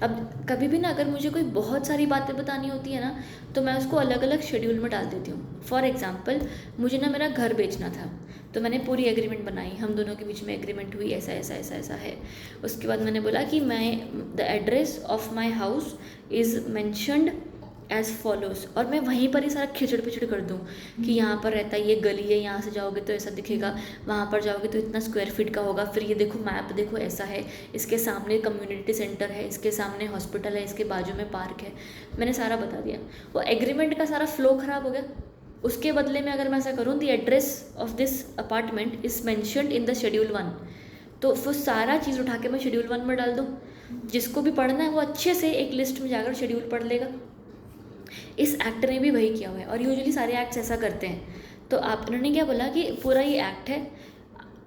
अब कभी भी ना अगर मुझे कोई बहुत सारी बातें बतानी होती है ना, तो मैं उसको अलग अलग शेड्यूल में डाल देती हूँ। फॉर एग्जांपल मुझे ना मेरा घर बेचना था, तो मैंने पूरी एग्रीमेंट बनाई, हम दोनों के बीच में एग्रीमेंट हुई, ऐसा ऐसा ऐसा ऐसा है। उसके बाद मैंने बोला कि मैं the address of my house is mentioned as follows, और मैं वहीं पर ही सारा खिचड़ पिचड़ कर दूँ कि यहाँ पर रहता है, ये गली है, यहाँ से जाओगे तो ऐसा दिखेगा, वहाँ पर जाओगे तो इतना स्क्वायर फीट का होगा, फिर ये देखो मैप देखो ऐसा है, इसके सामने कम्युनिटी सेंटर है, इसके सामने हॉस्पिटल है, इसके बाजू में पार्क है। मैंने सारा बता दिया, वो एग्रीमेंट का सारा फ्लो ख़राब हो गया। उसके बदले में अगर मैं ऐसा करूँ, the address of this apartment is mentioned in the schedule 1, तो वो सारा चीज़ उठा के मैं शेड्यूल 1 में डाल दूँ। जिसको भी पढ़ना है वो अच्छे से एक लिस्ट में जाकर शेड्यूल पढ़ लेगा। इस एक्ट ने भी वही किया हुआ है, और यूजुअली सारे एक्ट्स ऐसा करते हैं। तो आप उन्होंने क्या बोला कि पूरा ये एक्ट है,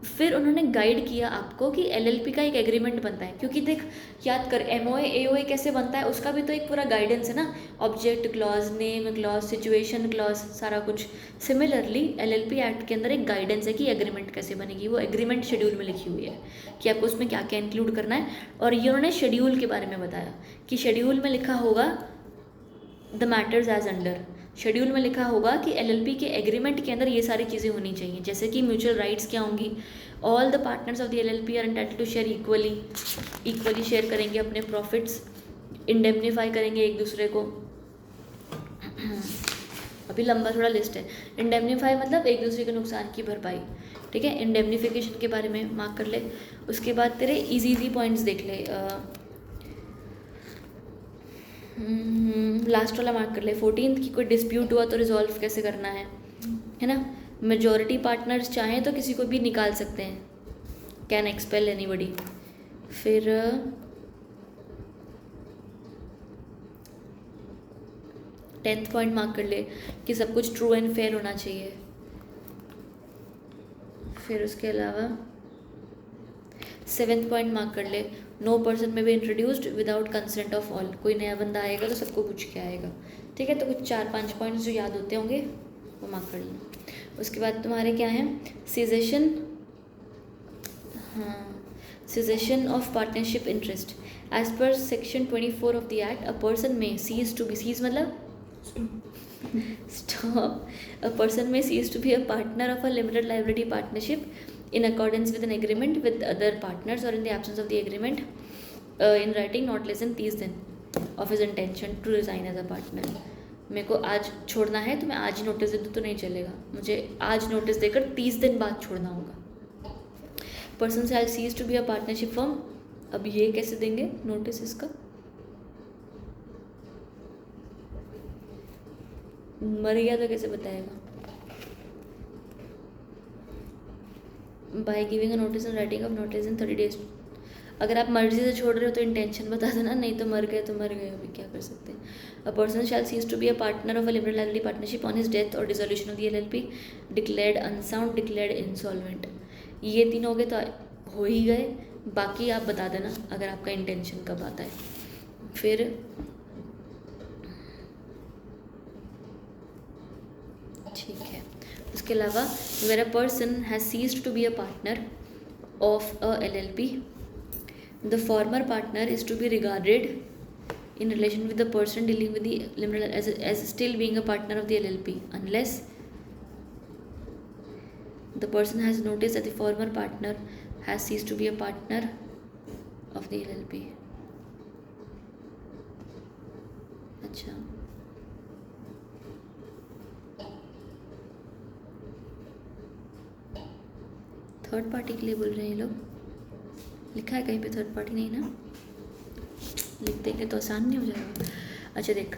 फिर उन्होंने गाइड किया आपको कि एलएलपी का एक एग्रीमेंट बनता है, क्योंकि देख याद कर एमओए एओए कैसे बनता है, उसका भी तो एक पूरा गाइडेंस है ना, object clause, name clause, situation clause, सारा कुछ। सिमिलरली एलएलपी एक्ट के अंदर एक गाइडेंस है कि एग्रीमेंट कैसे बनेगी, वो एग्रीमेंट शेड्यूल में लिखी हुई है कि आपको उसमें क्या क्या इंक्लूड करना है। और ये उन्होंने शेड्यूल के बारे में बताया कि शेड्यूल में लिखा होगा the matters as under, schedule में लिखा होगा कि एलएलपी के एग्रीमेंट के अंदर ये सारी चीज़ें होनी चाहिए, जैसे कि म्यूचुअल राइट्स क्या होंगी, all the partners of the LLP are entitled to share equally share करेंगे अपने प्रॉफिट्स, इंडेमनीफाई करेंगे एक दूसरे को। अभी लंबा थोड़ा लिस्ट है। इंडेमनीफाई मतलब एक दूसरे के नुकसान की भरपाई, ठीक है। इंडेमनिफिकेशन के बारे में मार्क कर ले। उसके बाद तेरे इजी पॉइंट्स देख ले, लास्ट वाला मार्क कर ले। 14 की कोई डिस्प्यूट हुआ तो रिजॉल्व कैसे करना है ना। मेजॉरिटी पार्टनर्स चाहें तो किसी को भी निकाल सकते हैं, कैन एक्सपेल एनीबडी। फिर 10th पॉइंट मार्क कर ले कि सब कुछ ट्रू एंड फेयर होना चाहिए। फिर उसके अलावा 7th पॉइंट मार्क कर ले, नो पर्सन में be introduced without consent of all. कोई नया बंदा आएगा तो सबको पूछ के आएगा, ठीक है। तो कुछ 4-5 पॉइंट्स जो याद होते होंगे वो मार्क कर लेना। उसके बाद तुम्हारे क्या हैं, cessation, cessation of partnership interest. As per section 24 of the act, a person may cease to be, cease मतलब stop, a person may cease to be a partner of a limited liability partnership in accordance with an agreement with other partners, or in the absence of the agreement in writing not less than 30 दिन of his intention to resign as a partner। मेरे को आज छोड़ना है तो मैं आज ही नोटिस दे दूँ तो नहीं चलेगा, मुझे आज नोटिस देकर 30 दिन बाद छोड़ना होगा। Person shall cease to be a partnership firm, अब ये कैसे देंगे नोटिस इसका, मर गया तो कैसे बताएगा। By giving a notice and writing of notice in 30 days। अगर आप मर्जी से छोड़ रहे हो तो इंटेंशन बता देना, नहीं तो मर गए तो मर गए, अभी क्या कर सकते हैं। A person shall cease to be a partner of a limited liability partnership on his death और dissolution of the LLP, declared unsound, declared insolvent. ये तीन हो गए तो हो ही गए, बाकी आप बता देना अगर आपका इंटेंशन कब आता है। फिर ठीक है, उसके अलावा where a person has ceased to be a partner of a LLP, the former partner is to be regarded in relation with the person dealing with the limited as still being a partner of the LLP unless the person has noticed that the former partner has ceased to be a partner of the LLP। अच्छा, थर्ड पार्टी के लिए बोल रहे हैं ये लोग, लिखा है कहीं पे थर्ड पार्टी नहीं ना, लिख देंगे तो आसान नहीं हो जाएगा। अच्छा देख,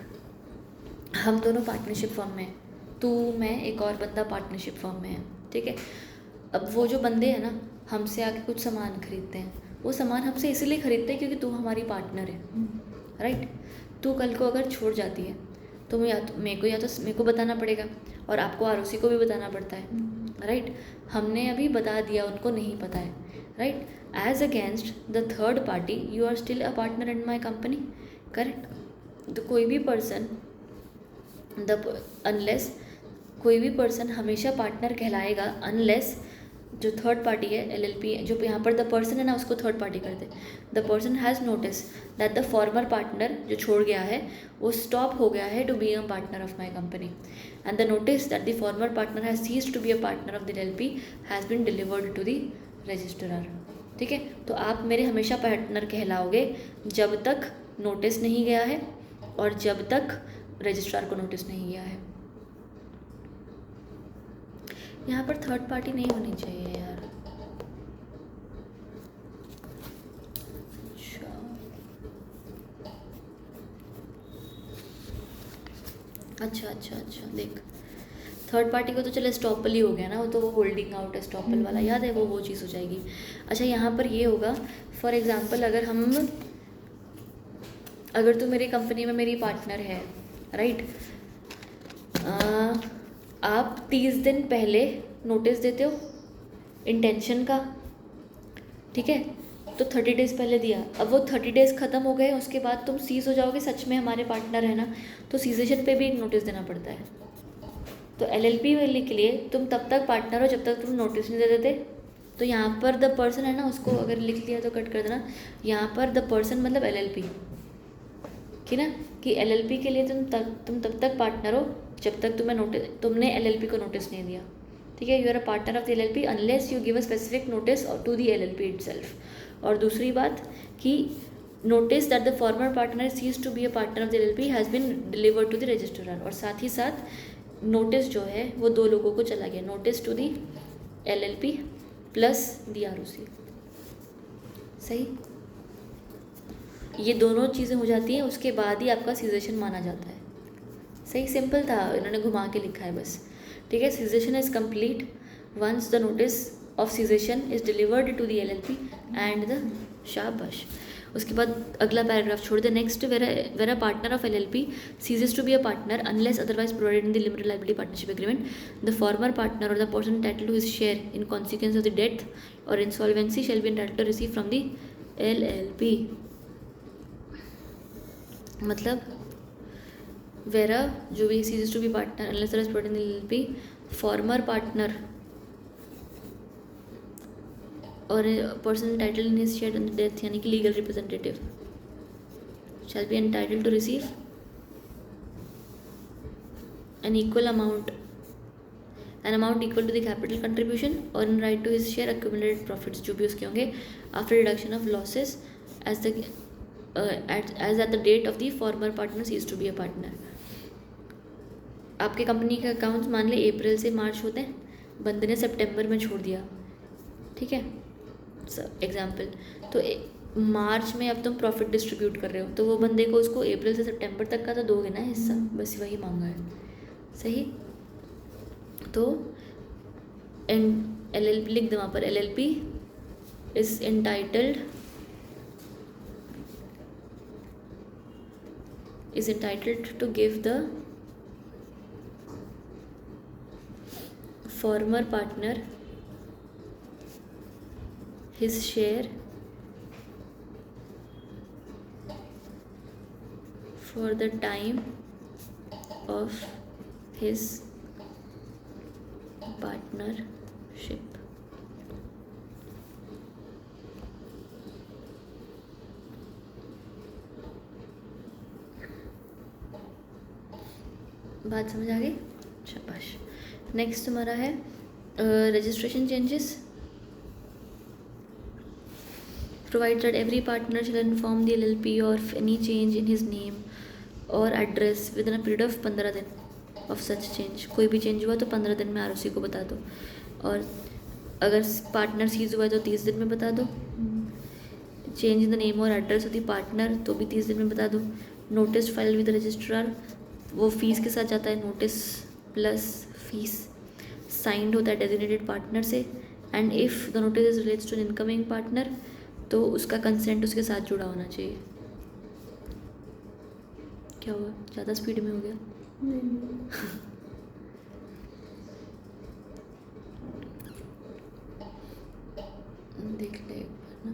हम दोनों पार्टनरशिप फर्म में हैं, तू मैं एक और बंदा पार्टनरशिप फर्म में है, ठीक है। अब वो जो बंदे हैं ना, हमसे आके कुछ सामान खरीदते हैं, वो सामान हमसे इसीलिए खरीदते हैं क्योंकि तू हमारी पार्टनर है, राइट। तू कल को अगर छोड़ जाती है तो मेरे को बताना पड़ेगा, और आपको आरओसी को भी बताना पड़ता है, राइट। हमने अभी बता दिया, उनको नहीं पता है, right. As against the third party you are still a partner in my company, correct. तो कोई भी पर्सन अनलेस कोई भी पर्सन हमेशा पार्टनर कहलाएगा अनलेस जो थर्ड पार्टी है एलएलपी, जो यहाँ पर द पर्सन है ना उसको थर्ड पार्टी करते, the person has notice that the former partner जो छोड़ गया है वो स्टॉप हो गया है to be a partner of my company, and the notice that the former partner has ceased to be a partner of the LLP has been delivered to the registrar, ठीक है। तो आप मेरे हमेशा पार्टनर कहलाओगे जब तक नोटिस नहीं गया है और जब तक रजिस्ट्रार को नोटिस नहीं गया है। यहाँ पर थर्ड पार्टी नहीं होनी चाहिए यार। अच्छा देख, थर्ड पार्टी को तो चलो स्टॉपल ही हो गया ना, वो तो वो होल्डिंग आउट स्टॉपल वाला याद है, वो चीज़ हो जाएगी। अच्छा यहाँ पर ये होगा, फॉर एग्जांपल अगर तू मेरी कंपनी में मेरी पार्टनर है, राइट, आप 30 दिन पहले नोटिस देते हो इंटेंशन का, ठीक है, तो 30 डेज़ पहले दिया, अब वो 30 डेज़ ख़त्म हो गए, उसके बाद तुम सीज हो जाओगे, सच में हमारे पार्टनर है ना, तो सीजेशन पे भी एक नोटिस देना पड़ता है। तो LLP वाले के लिए तुम तब तक पार्टनर हो जब तक तुम नोटिस नहीं दे देते। तो यहाँ पर द पर्सन है ना, उसको अगर लिख लिया तो कट कर देना, यहाँ पर द पर्सन मतलब LLP, ठीक ना, कि LLP के लिए तुम तब तक पार्टनर हो जब तक तुमने LLP को नोटिस नहीं दिया, ठीक है। You are a partner of the LLP unless you give a specific notice to the LLP itself. और दूसरी बात कि notice that the former partner cease to be a partner of the LLP has been delivered to the registrar, और साथ ही साथ नोटिस जो है वो 2 लोगों को चला गया, notice to the LLP plus the ROC, सही। ये दोनों चीज़ें हो जाती हैं, उसके बाद ही आपका सीजेशन माना जाता है, सही। सिंपल था, इन्होंने घुमा के लिखा है बस, ठीक है। Cessation is complete once the notice of cessation is delivered to the LLP and the शाबाश। उसके बाद अगला पैराग्राफ छोड़ दे, next, where a partner of LLP ceases to be a partner unless otherwise provided in the limited liability partnership agreement, the former partner or the person entitled to his share in consequence of the death or insolvency shall be entitled to receive from the LLP। मतलब वेरा जो भी ceases to be partner unless otherwise provided in the LLP, former partner और person title in his share on death यानी कि legal representative shall be entitled to receive an amount equal to the capital contribution और in right to his share accumulated profits जो भी उसके होंगे after deduction of losses as at the date of the former partner cease to be a partner. आपके कंपनी के अकाउंट्स मान ले अप्रैल से मार्च होते हैं, बंदे ने सितंबर में छोड़ दिया, ठीक है, एग्जाम्पल। तो मार्च में अब तुम प्रॉफिट डिस्ट्रीब्यूट कर रहे हो, तो वो बंदे को उसको अप्रैल से सितंबर तक का तो दोगे ना हिस्सा, बस वही मांगा है, सही। तो LLP लिख दो वहाँ पर, LLP is entitled to give the former partner his share for the time of his partnership। बात समझ आ गई, शाबाश। नेक्स्ट तुम्हारा है registration changes. Provides that every partner shall inform the LLP of any change in his name or address within a period of 15 दिन of such change। कोई भी चेंज हुआ तो 15 दिन में ROC को बता दो, और अगर पार्टनर सीज हुआ है तो 30 दिन में बता दो। चेंज इन द नेम और एड्रेस ऑफ द पार्टनर तो भी 30 दिन में बता दो। नोटिस फाइल विद रजिस्ट्रार वो फीस के साथ जाता है, नोटिस प्लस फीस, साइंड होता है डेजिग्नेटेड पार्टनर से, and if the notice is relates to an incoming partner तो उसका कंसेंट उसके साथ जुड़ा होना चाहिए। क्या हुआ, ज़्यादा स्पीड में हो गया? देख ले एक बार ना।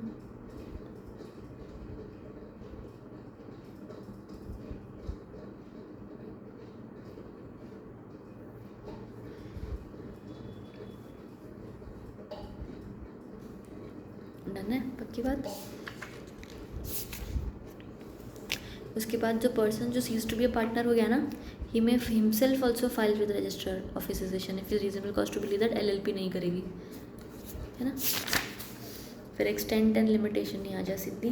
डन है, पक्की बात। उसके बाद जो पर्सन जो cease to be a partner हो गया ना, he may himself also file with register of his if is reasonable cost to believe that LLP नहीं करेगी, है ना। फिर एक्सटेंड एंड लिमिटेशन नहीं आ जा सिद्धि।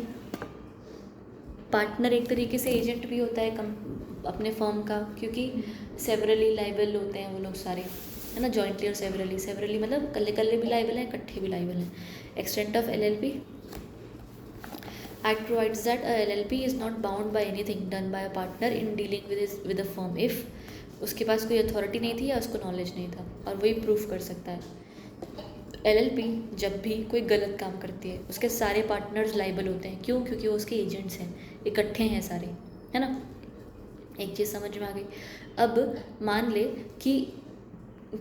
पार्टनर एक तरीके से एजेंट भी होता है अपने फर्म का, क्योंकि सेवरली लाइबल होते हैं वो लोग सारे, है ना, जॉइंटली और सेवरली। सेवरली मतलब कल्ले कल्ले भी लाइबल हैं, इकट्ठे भी लाइबल हैं। Extent of LLP, Act provides that a LLP is not bound by anything done by a partner in dealing with a firm if उसके पास कोई अथॉरिटी नहीं थी या उसको नॉलेज नहीं था, और वही प्रूफ कर सकता है। LLP जब भी कोई गलत काम करती है उसके सारे पार्टनर्स लाइबल होते हैं। क्यों? क्योंकि वो उसके एजेंट्स हैं, इकट्ठे हैं सारे, है ना। एक चीज़ समझ में आ गई। अब मान ले कि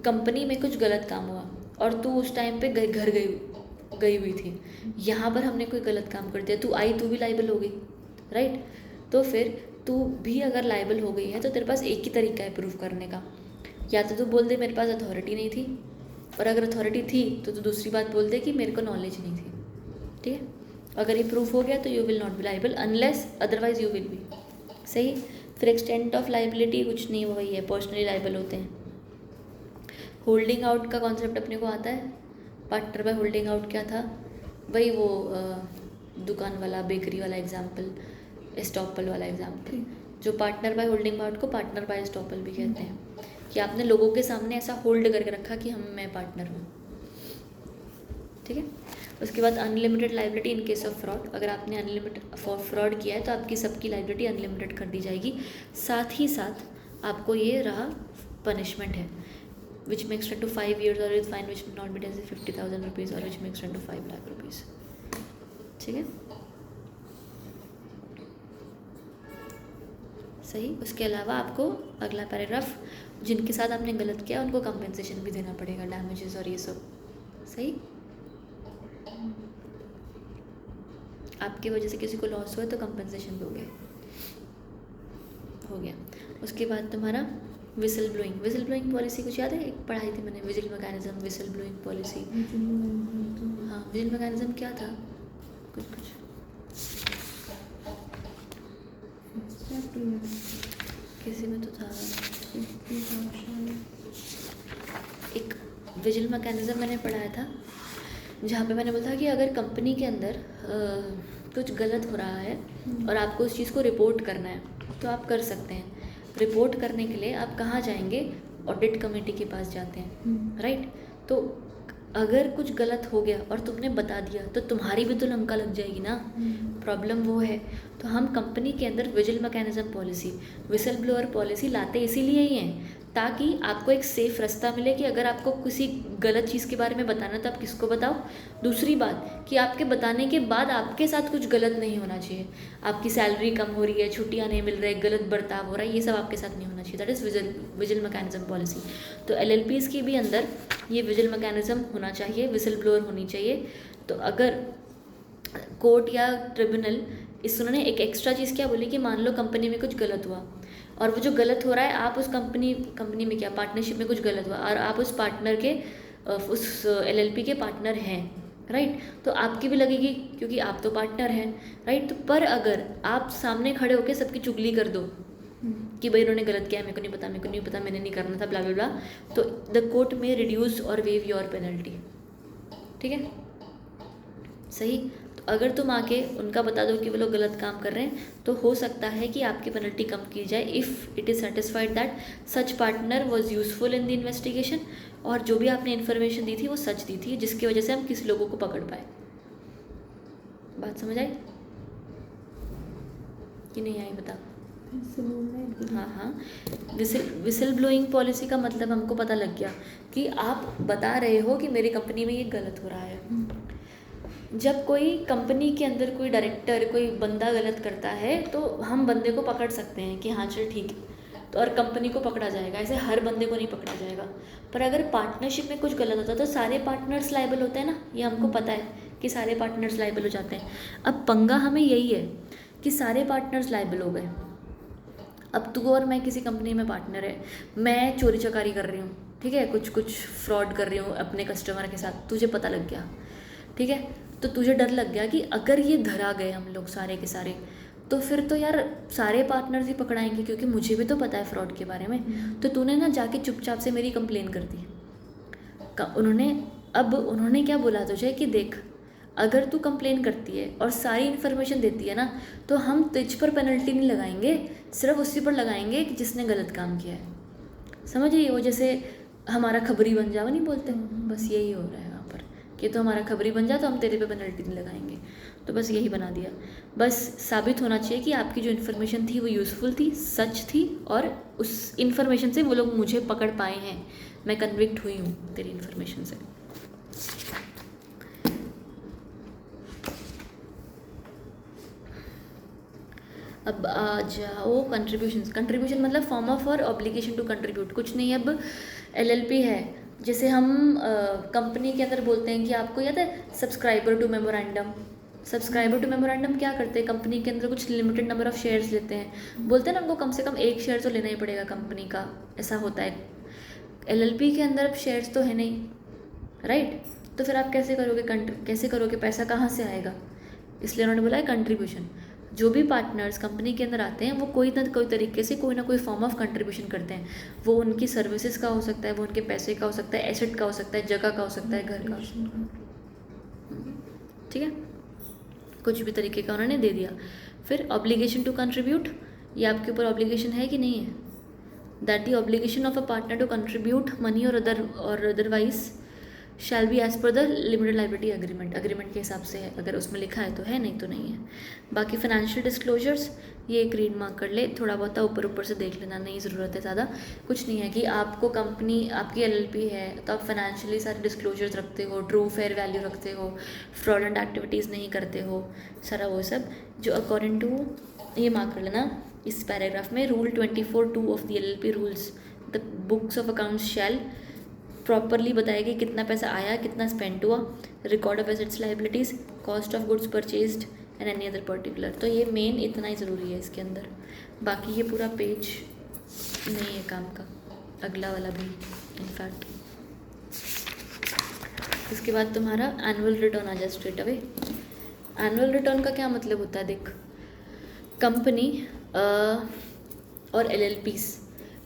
कंपनी में कुछ गलत काम हुआ और तू उस टाइम पे घर गई हुई थी, यहाँ पर हमने कोई गलत काम कर दिया, तू भी लाइबल हो गई, राइट। तो फिर तू भी अगर लाइबल हो गई है तो तेरे पास एक ही तरीका है प्रूफ करने का, या तो तू बोल दे मेरे पास अथॉरिटी नहीं थी, और अगर अथॉरिटी थी तो तू दूसरी बात बोल दे कि मेरे को नॉलेज नहीं थी, ठीक है। अगर ये प्रूफ हो गया तो you will not be liable unless otherwise you will be, सही। फिर एक्सटेंट ऑफ लाइबिलिटी कुछ नहीं, वही है, पर्सनली लाइबल होते हैं। होल्डिंग आउट का कॉन्सेप्ट अपने को आता है। पार्टनर बाय होल्डिंग आउट क्या था? वही वो दुकान वाला, बेकरी वाला एग्जाम्पल, एस्टॉपल वाला एग्जाम्पल, जो पार्टनर बाय होल्डिंग आउट को पार्टनर बाय एस्टॉपल भी कहते हैं, कि आपने लोगों के सामने ऐसा होल्ड करके रखा कि मैं पार्टनर हूँ, ठीक है। उसके बाद unlimited liability in case of fraud. अगर आपने अनलिमिटेड फ्रॉड किया है तो आपकी सबकी लाइबिलिटी अनलिमिटेड कर दी जाएगी। साथ ही साथ आपको ये रहा पनिशमेंट है, which may extend to 5 years or with fine which may not be less than 50,000 rupees or which may extend to 5 lakh rupees, ठीक है, सही। उसके अलावा आपको अगला पैराग्राफ, जिनके साथ आपने गलत किया उनको कंपेंसेशन भी देना पड़ेगा, डैमेजेस और ये सब, सही। आपकी वजह से किसी को लॉस हुआ तो कंपेंसेशन दोगे, हो गया। उसके बाद तुम्हारा विसल ब्लोइंग पॉलिसी कुछ याद है? एक पढ़ाई थी मैंने, vigil mechanism, whistle blowing policy. हाँ, विजिल मैकेनिज्म क्या था? कुछ किसी में तो था एक विजिल मैकेनिज्म मैंने पढ़ाया था, जहाँ पे मैंने बोला था कि अगर कंपनी के अंदर कुछ गलत हो रहा है और आपको उस चीज़ को रिपोर्ट करना है तो आप कर सकते हैं। रिपोर्ट करने के लिए आप कहाँ जाएंगे? ऑडिट कमेटी के पास जाते हैं, राइट। तो अगर कुछ गलत हो गया और तुमने बता दिया तो तुम्हारी भी तो लंका लग जाएगी ना, प्रॉब्लम वो है। तो हम कंपनी के अंदर vigil mechanism policy, whistle blower policy लाते इसीलिए ही हैं ताकि आपको एक सेफ़ रास्ता मिले कि अगर आपको किसी गलत चीज़ के बारे में बताना तो आप किसको बताओ। दूसरी बात कि आपके बताने के बाद आपके साथ कुछ गलत नहीं होना चाहिए, आपकी सैलरी कम हो रही है, छुट्टियां नहीं मिल रही, गलत बर्ताव हो रहा है, ये सब आपके साथ नहीं होना चाहिए। That is vigil mechanism policy. तो LLPs के भी अंदर ये विजिल मैकेनिज्म होना चाहिए, विसल ब्लोअर होनी चाहिए। तो अगर कोर्ट या ट्रिब्यूनल उन्होंने एक एक्स्ट्रा चीज़ क्या बोली कि मान लो कंपनी में कुछ गलत हुआ और वो जो गलत हो रहा है आप उस कंपनी में क्या पार्टनरशिप में कुछ गलत हुआ और आप उस पार्टनर के उस LLP के पार्टनर हैं, राइट। तो आपकी भी लगेगी क्योंकि आप तो पार्टनर हैं, राइट। तो पर अगर आप सामने खड़े होकर सबकी चुगली कर दो कि भाई उन्होंने गलत किया, मेरे को नहीं पता, मैंने नहीं करना था, ब्ला ब्ला ब्ला, तो द कोर्ट में रिड्यूस और वेव योर पेनल्टी, ठीक है, सही। तो अगर तुम आके उनका बता दो कि वो लोग गलत काम कर रहे हैं तो हो सकता है कि आपकी पेनल्टी कम की जाए if it is satisfied that such partner was useful in the investigation, और जो भी आपने इन्फॉर्मेशन दी थी वो सच दी थी जिसकी वजह से हम किसी लोगों को पकड़ पाए। बात समझ आई कि नहीं आई बता? हाँ, विसल ब्लोइंग पॉलिसी का मतलब हमको पता लग गया कि आप बता रहे हो कि मेरी कंपनी में ये गलत हो रहा है। जब कोई कंपनी के अंदर कोई डायरेक्टर, कोई बंदा गलत करता है तो हम बंदे को पकड़ सकते हैं कि हाँ चल ठीक है, तो और कंपनी को पकड़ा जाएगा, ऐसे हर बंदे को नहीं पकड़ा जाएगा। पर अगर पार्टनरशिप में कुछ गलत होता है तो सारे पार्टनर्स लायबल होते हैं ना, ये हमको पता है कि सारे पार्टनर्स लायबल हो जाते हैं। अब पंगा हमें यही है कि सारे पार्टनर्स लायबल हो गए। अब तू और मैं किसी कंपनी में पार्टनर है, मैं चोरी चकारी कर रही हूँ, ठीक है, कुछ फ्रॉड कर रही हूँ अपने कस्टमर के साथ, तुझे पता लग गया, ठीक है, तो तुझे डर लग गया कि अगर ये धरा गए हम लोग सारे के सारे तो फिर तो यार सारे पार्टनर्स ही पकड़ाएंगे क्योंकि मुझे भी तो पता है फ्रॉड के बारे में। तो तूने ना जाके चुपचाप से मेरी कंप्लेन कर दी। उन्होंने क्या बोला तुझे कि देख अगर तू कंप्लेन करती है और सारी इन्फॉर्मेशन देती है ना तो हम तुझ पर पेनल्टी नहीं लगाएंगे, सिर्फ उसी पर लगाएंगे कि जिसने गलत काम किया है। समझ रही हो, जैसे हमारा खबरी बन जाओ नहीं बोलते, बस यही हो रहा है यहाँ पर कि तो हमारा खबरी बन जा तो हम तेरे पे पेनल्टी नहीं लगाएंगे, तो बस यही बना दिया। बस साबित होना चाहिए कि आपकी जो इन्फॉर्मेशन थी वो यूज़फुल थी, सच थी, और उस इन्फॉर्मेशन से वो लोग मुझे पकड़ पाए हैं, मैं कन्विक्ट हुई हूँ तेरी इन्फॉर्मेशन से। अब आ जाओ कंट्रीब्यूशन मतलब फॉर्म ऑफ और ऑब्लिगेशन टू कंट्रीब्यूट, कुछ नहीं। अब एलएलपी है, जैसे हम कंपनी के अंदर बोलते हैं कि आपको याद है subscriber to memorandum. Subscriber to memorandum क्या करते हैं, कंपनी के अंदर कुछ लिमिटेड नंबर ऑफ शेयर्स लेते हैं, बोलते हैं ना उनको कम से कम 1 शेयर तो लेना ही पड़ेगा कंपनी का, ऐसा होता है। एलएलपी के अंदर अब शेयर्स तो है नहीं, राइट, तो फिर आप कैसे करोगे, पैसा कहाँ से आएगा, इसलिए उन्होंने बोला है कंट्रीब्यूशन। जो भी पार्टनर्स कंपनी के अंदर आते हैं वो कोई ना कोई तरीके से कोई ना कोई फॉर्म ऑफ कंट्रीब्यूशन करते हैं। वो उनकी सर्विसेज का हो सकता है, वो उनके पैसे का हो सकता है, एसेट का हो सकता है, जगह का हो सकता है, घर का हो सकता है, ठीक है, कुछ भी तरीके का उन्होंने दे दिया। फिर ऑब्लिगेशन टू कंट्रीब्यूट, ये आपके ऊपर ऑब्लिगेशन है कि नहीं है, that the obligation of a partner to contribute money और otherwise shall be as per the limited liability agreement के हिसाब से है, अगर उसमें लिखा है तो है, नहीं तो नहीं है। बाकी फाइनेंशियल डिस्क्लोजर्स, ये एक रीड मार्क कर ले, थोड़ा बहुत ऊपर से देख लेना, नहीं ज़रूरत है ज़्यादा। कुछ नहीं है कि आपको कंपनी आपकी एलएलपी है तो आप फाइनेंशियली सारे डिस्क्लोजर्स रखते हो, ट्रू फेयर वैल्यू रखते हो, फ्रॉडेंट एक्टिविटीज़ नहीं करते हो, सारा वो सब जो अकॉर्डिंग टू, ये मार्क कर लेना इस पैराग्राफ में, rule 24(2) of the LLP rules, the books of accounts shall properly बताएगी कितना पैसा आया, कितना स्पेंड हुआ, record of assets liabilities, cost of goods purchased and any other particular. तो ये मेन इतना ही ज़रूरी है इसके अंदर, बाकी ये पूरा पेज नहीं है काम का, अगला वाला भी इनफैक्ट। इसके बाद तुम्हारा एनुअल रिटर्न आ जाए स्ट्रेट अवे। एनुअल रिटर्न का क्या मतलब होता है, देख कंपनी और एलएलपीज़,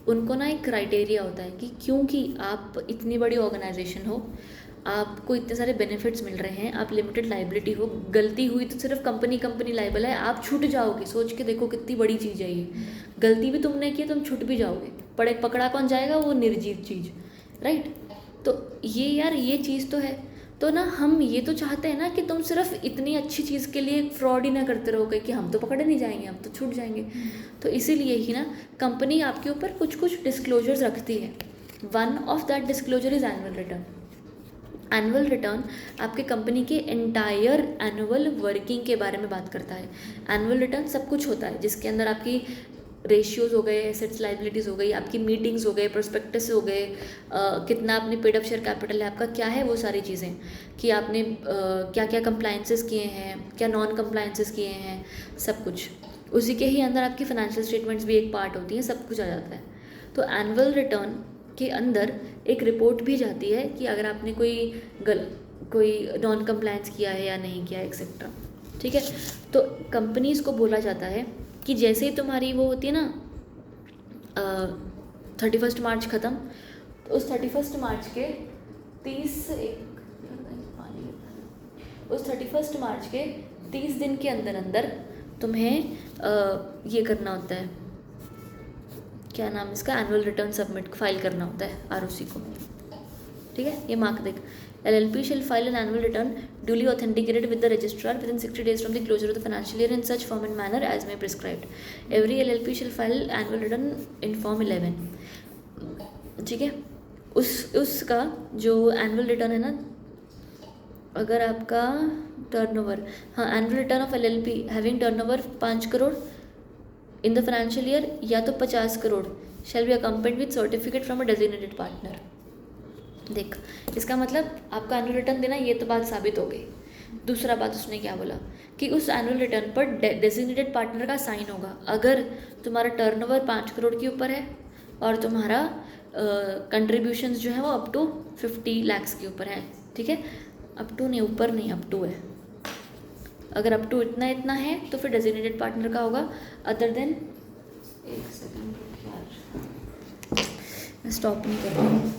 उनको ना एक क्राइटेरिया होता है कि क्योंकि आप इतनी बड़ी ऑर्गेनाइजेशन हो, आपको इतने सारे बेनिफिट्स मिल रहे हैं, आप लिमिटेड लाइबिलिटी हो, गलती हुई तो सिर्फ कंपनी लाइबल है, आप छूट जाओगे। सोच के देखो कितनी बड़ी चीज़ है ये, गलती भी तुमने की तुम छूट भी जाओगे, पकड़ा कौन जाएगा, वो निर्जीव चीज़, राइट। तो ये यार ये चीज़ तो है, तो ना हम ये तो चाहते हैं ना कि तुम सिर्फ इतनी अच्छी चीज़ के लिए फ्रॉड ही ना करते रहोगे कि हम तो पकड़े नहीं जाएंगे, हम तो छूट जाएंगे। तो इसीलिए ही ना कंपनी आपके ऊपर कुछ डिस्क्लोजर्स रखती है। One of that disclosure is annual return. Annual return आपके कंपनी के एंटायर एनुअल वर्किंग के बारे में बात करता है। एनुअल रिटर्न सब कुछ होता है जिसके अंदर आपकी रेशियोज़ हो गए, एसेट्स लाइबिलिटीज़ हो गई, आपकी मीटिंग्स हो गए, प्रोस्पेक्टस हो गए, कितना आपने पेड अप शेयर कैपिटल है आपका, क्या है वो सारी चीज़ें, कि आपने क्या क्या कंप्लाइंसेस किए हैं, क्या नॉन कंप्लाइंसेस किए हैं, सब कुछ उसी के ही अंदर। आपकी फाइनेंशियल स्टेटमेंट्स भी एक पार्ट होती हैं, सब कुछ आ जाता है। तो एनुअल रिटर्न के अंदर एक रिपोर्ट भी जाती है कि अगर आपने कोई नॉन कंप्लायंस किया है या नहीं किया एक्सेट्रा, ठीक है। तो कंपनीज़ को बोला जाता है कि जैसे ही तुम्हारी वो होती है ना 31 मार्च ख़त्म, तो उस 31 मार्च के 30 दिन के अंदर तुम्हें ये करना होता है, क्या नाम इसका, एनुअल रिटर्न सबमिट फाइल करना होता है आरओसी को, ठीक है। ये मार्क देख, LLP shall file an annual return duly authenticated with the registrar within 60 days from the closure of the financial year in such form and manner as may prescribed. Every LLP shall file annual return in form 11, ठीक है। उसका जो एनुअल रिटर्न है ना, अगर आपका टर्नओवर, हाँ, annual return of LLP having turnover 5 crore in the financial year या तो 50 crore shall be accompanied with certificate from a designated partner. देख, इसका मतलब आपका एनुअल रिटर्न देना, ये तो बात साबित हो गई। दूसरा बात उसने क्या बोला कि उस एनुअल रिटर्न पर डेजिग्नेटेड पार्टनर का साइन होगा। अगर तुम्हारा टर्नओवर 5 करोड़ के ऊपर है और तुम्हारा कंट्रीब्यूशंस जो है वो अप टू 50 लाख के ऊपर है, ठीक है, अप टू नहीं, ऊपर नहीं, अप टू है। अगर अप टू इतना है तो फिर डेजिग्नेटेड पार्टनर का होगा। अदर देन, एक सेकंड यार, मैं स्टॉप नहीं कर रही हूँ।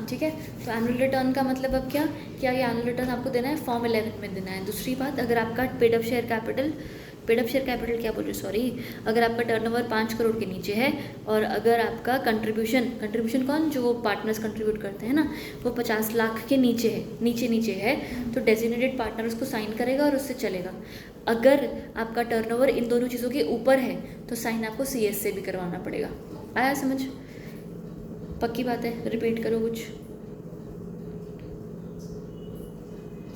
ठीक है। तो एनुअल रिटर्न का मतलब अब क्या ये एनुअल रिटर्न आपको देना है फॉर्म 11 में देना है। दूसरी बात, अगर आपका पेड अप शेयर कैपिटल क्या बोल रही सॉरी, अगर आपका टर्नओवर 5 करोड़ के नीचे है और अगर आपका कंट्रीब्यूशन कौन, जो वो पार्टनर्स कंट्रीब्यूट करते हैं ना, वो 50 लाख के नीचे है तो डेजिग्नेटेड पार्टनर उसको साइन करेगा और उससे चलेगा। अगर आपका टर्नओवर इन दोनों चीज़ों के ऊपर है तो साइन आपको CS से भी करवाना पड़ेगा। आया समझ? पक्की बात है, रिपीट करो कुछ।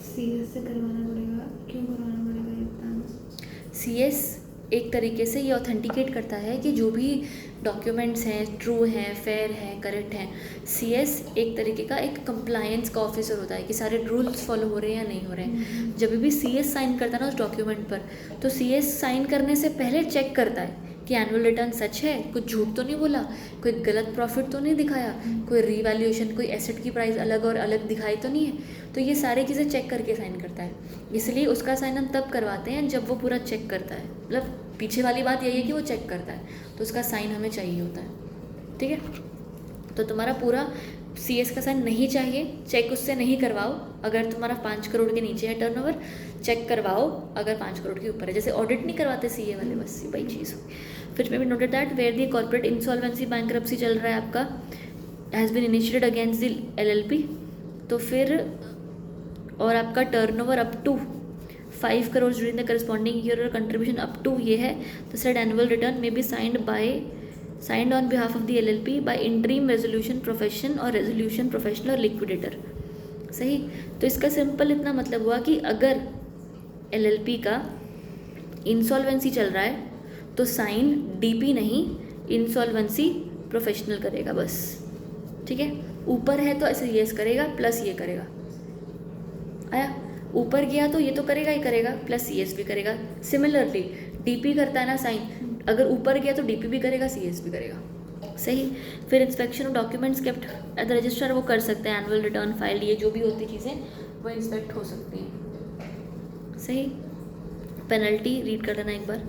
CS से करवाना पड़ेगा, क्यों करवाना पड़ेगा ये बताना। CS एक तरीके से ये ऑथेंटिकेट करता है कि जो भी डॉक्यूमेंट्स हैं ट्रू हैं, फेयर हैं, करेक्ट हैं। CS एक तरीके का एक कंप्लायंस का ऑफिसर होता है कि सारे रूल्स फॉलो हो रहे हैं या नहीं हो रहे हैं। जब भी CS साइन करता है ना उस डॉक्यूमेंट पर, तो CS साइन करने से पहले चेक करता है कि एनुअल रिटर्न सच है, कुछ झूठ तो नहीं बोला, कोई गलत प्रॉफिट तो नहीं दिखाया, कोई रीवैल्यूएशन, कोई एसेट की प्राइस अलग और अलग दिखाई तो नहीं है। तो ये सारी चीज़ें चेक करके साइन करता है, इसलिए उसका साइन हम तब करवाते हैं जब वो पूरा चेक करता है। मतलब पीछे वाली बात यही है कि वो चेक करता है, तो उसका साइन हमें चाहिए होता है, ठीक है। तो तुम्हारा पूरा CS का साइन नहीं चाहिए, चेक उससे नहीं करवाओ। अगर तुम्हारा 5 करोड़ के नीचे है टर्नओवर, चेक करवाओ अगर 5 करोड़ के ऊपर है। जैसे ऑडिट नहीं करवाते CA वाले, बस वही चीज़ हुई। फिर may be noted that where the corporate insolvency bankruptcy चल रहा है आपका, has been initiated against the LLP, तो फिर और आपका turnover up to 5 crore during the corresponding year और कंट्रीब्यूशन अप टू ये है, तो said annual return may be signed on behalf of the LLP by interim resolution profession or resolution professional or liquidator. सही। तो इसका सिंपल इतना मतलब हुआ कि अगर LLP का इंसॉल्वेंसी चल रहा है तो साइन DP नहीं, इंसॉल्वेंसी प्रोफेशनल करेगा बस, ठीक है। ऊपर है तो ऐसे CS करेगा प्लस ये करेगा, आया। ऊपर गया तो ये तो करेगा ही करेगा, प्लस CS भी करेगा। सिमिलरली DP करता है ना साइन, अगर ऊपर गया तो DP भी करेगा, CS भी करेगा। सही। फिर inspection of documents kept at the register वो कर सकते हैं, एनुअल रिटर्न फाइल, ये जो भी होती चीज़ें वो इंस्पेक्ट हो सकती हैं। सही। पेनल्टी रीड कर लेना एक बार।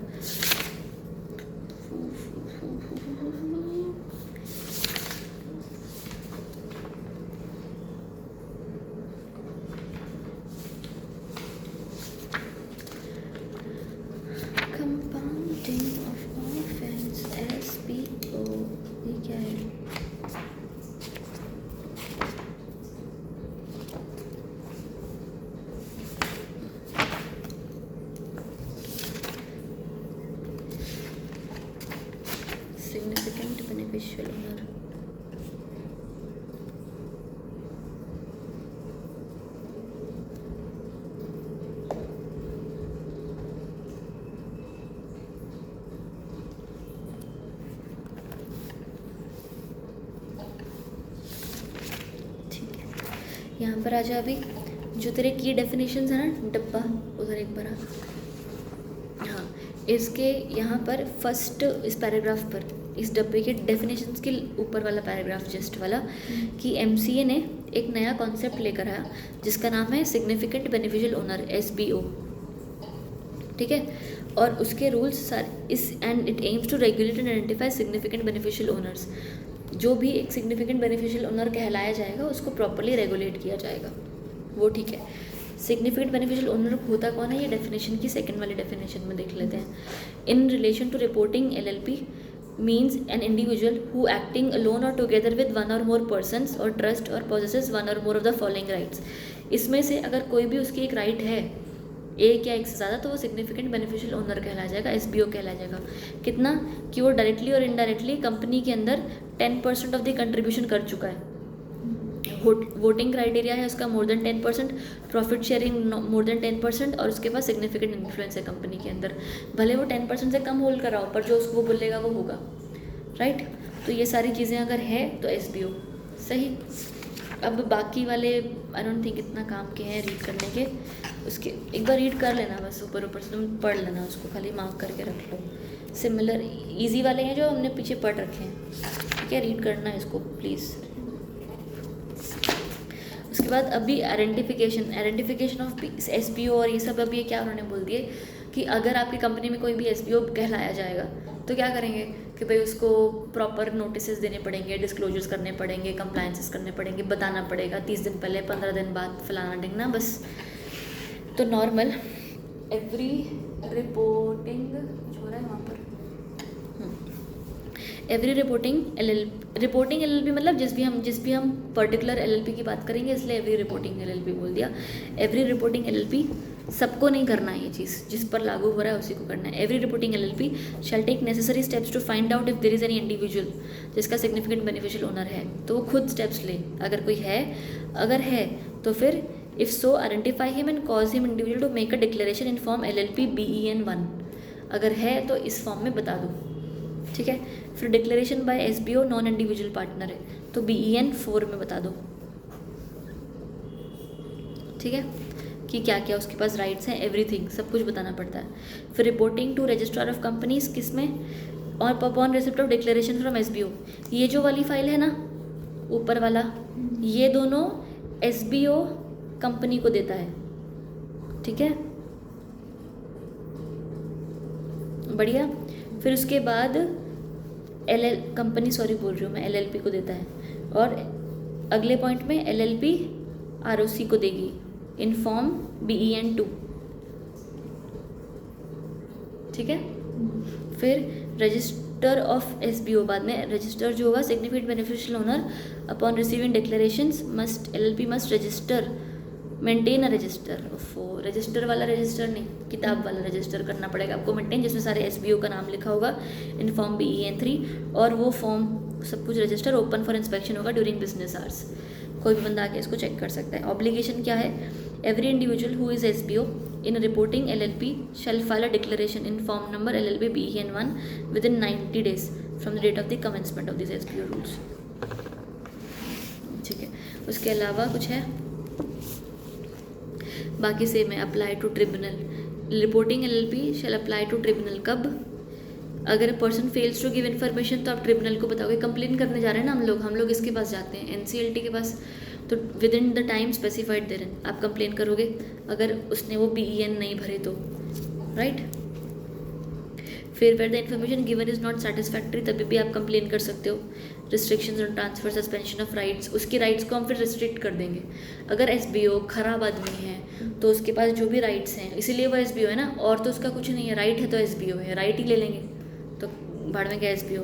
Significant beneficial owner. ठीक है, यहाँ पर आजा। अभी जो तेरे की डेफिनेशंस है ना, डब्बा उधर एक बार। हाँ, इसके यहाँ पर फर्स्ट इस पैराग्राफ पर, इस डब्बे के डेफिनेशंस के ऊपर वाला पैराग्राफ जस्ट वाला, कि MCA ने एक नया कॉन्सेप्ट लेकर आया जिसका नाम है सिग्निफिकेंट बेनिफिशियल ओनर, SBO, ठीक है। और उसके रूल्स सारे इस and it aims to regulate and identify significant beneficial owners. जो भी एक सिग्निफिकेंट बेनिफिशियल ओनर कहलाया जाएगा उसको प्रॉपर्ली रेगुलेट किया जाएगा, वो ठीक है। सिग्निफिकेंट बेनिफिशियल ओनर होता कौन है, ये डेफिनेशन की सेकंड वाली डेफिनेशन में देख लेते हैं। In relation to reporting LLP means an individual who acting alone or together with one or more persons or trust or possesses one or more of the following rights। इसमें से अगर कोई भी उसकी एक राइट है, एक या एक से ज़्यादा, तो वो सिग्निफिकेंट बेनिफिशियल ओनर कहलाया जाएगा, SBO कहलाया जाएगा। कितना कि वो डायरेक्टली और इनडायरेक्टली कंपनी के अंदर 10% ऑफ द कंट्रीब्यूशन कर चुका है। वोटिंग क्राइटेरिया है उसका more than 10%, profit sharing more than 10%, और उसके पास सिग्निफिकेंट इन्फ्लुएंस है कंपनी के अंदर। भले वो 10% से कम होल्ड कर रहा हो, पर जो उसको बोलेगा वो होगा, राइट। तो ये सारी चीज़ें अगर है तो SBO। सही। अब बाकी वाले आई डोंट थिंक इतना काम के हैं रीड करने के, उसके एक बार रीड कर लेना बस, ऊपर से तुम पढ़ लेना उसको, खाली मार्क करके रख लो। सिमिलर ईजी वाले हैं जो हमने पीछे पढ़ रखे हैं, ठीक है। रीड करना है इसको प्लीज़। उसके बाद अभी आइडेंटिफिकेशन ऑफ SBO और ये सब, अभी क्या उन्होंने बोल दिए कि अगर आपकी कंपनी में कोई भी एसबीओ कहलाया जाएगा तो क्या करेंगे कि भाई उसको प्रॉपर नोटिस देने पड़ेंगे, डिस्क्लोजर्स करने पड़ेंगे, कंप्लायंसेस करने पड़ेंगे, बताना पड़ेगा 30 दिन पहले, 15 दिन बाद, फलाना ढिंगना, बस। तो नॉर्मल एवरी रिपोर्टिंग कुछ हो रहा है वहाँ पर, एवरी रिपोर्टिंग एलएलपी मतलब जिस भी हम पर्टिकुलर एलएलपी की बात करेंगे, इसलिए एवरी रिपोर्टिंग एलएलपी बोल दिया। एवरी रिपोर्टिंग एलएलपी सबको नहीं करना है, ये चीज़ जिस पर लागू हो रहा है उसी को करना है। Every reporting LLP shall take necessary steps to find out if there is any individual जिसका सिग्निफिकेंट बेनिफिशियल ओनर है, तो वो खुद स्टेप्स ले। अगर कोई है, अगर है तो फिर if so identify him and cause him individual to make a declaration in form LLP BEN 1। अगर है तो इस फॉर्म में बता दो, ठीक है। फिर declaration bye SBO non individual partner है तो BEN 4 में बता दो, ठीक है, कि क्या क्या उसके पास राइट्स हैं, एवरीथिंग सब कुछ बताना पड़ता है। फिर reporting to registrar of companies किस में, और upon receipt of declaration from SBO, ये जो वाली फाइल है ना ऊपर वाला, ये दोनों एसबीओ कंपनी को देता है, ठीक है, बढ़िया। फिर उसके बाद कंपनी बोल रही हूँ मैं, एलएलपी को देता है, और अगले पॉइंट में एलएलपी आरओसी को देगी इन फॉर्म BEN 2, ठीक है। फिर रजिस्टर ऑफ एसबीओ, बाद में रजिस्टर जो होगा significant beneficial owner upon receiving declarations must LLP must register maintain a resistor, register वाला रजिस्टर नहीं, किताब वाला रजिस्टर करना पड़ेगा आपको मेंटेन, जिसमें सारे एसबीओ का नाम लिखा होगा इन फॉर्म BEN 3, और वो फॉर्म सब कुछ रजिस्टर ओपन फॉर इंस्पेक्शन होगा ड्यूरिंग बिजनेस आवर्स, कोई भी बंदा आके इसको चेक कर सकता है। ऑब्लिगेशन क्या है, every individual who is SBO in reporting LLP shall file a declaration in form number LLP BEN 1 within 90 days from the date of the commencement of this SBO rules, ठीक है। उसके अलावा कुछ है बाकी सेम है। Apply to tribunal, reporting LLP shall apply to tribunal कब, अगर person fails to give information तो आप ट्रिब्यूनल को बताओगे। कंप्लेन करने जा रहे हैं ना हम लोग इसके पास जाते हैं NCLT के पास, तो within the time specified there आप कंप्लेन करोगे अगर उसने वो BEN नहीं भरे तो, राइट। फिर where the information given is not satisfactory, तभी भी आप कंप्लेन कर सकते हो। Restrictions on transfer suspension of rights, उसकी राइट्स को हम फिर रिस्ट्रिक्ट कर देंगे। अगर एसबीओ खराब आदमी है तो उसके पास जो भी राइट्स हैं, इसीलिए वो एसबीओ है ना, और तो उसका कुछ नहीं है, राइट है तो एसबीओ है, राइट ही ले लेंगे, तो भाड़ में क्या एसबीओ।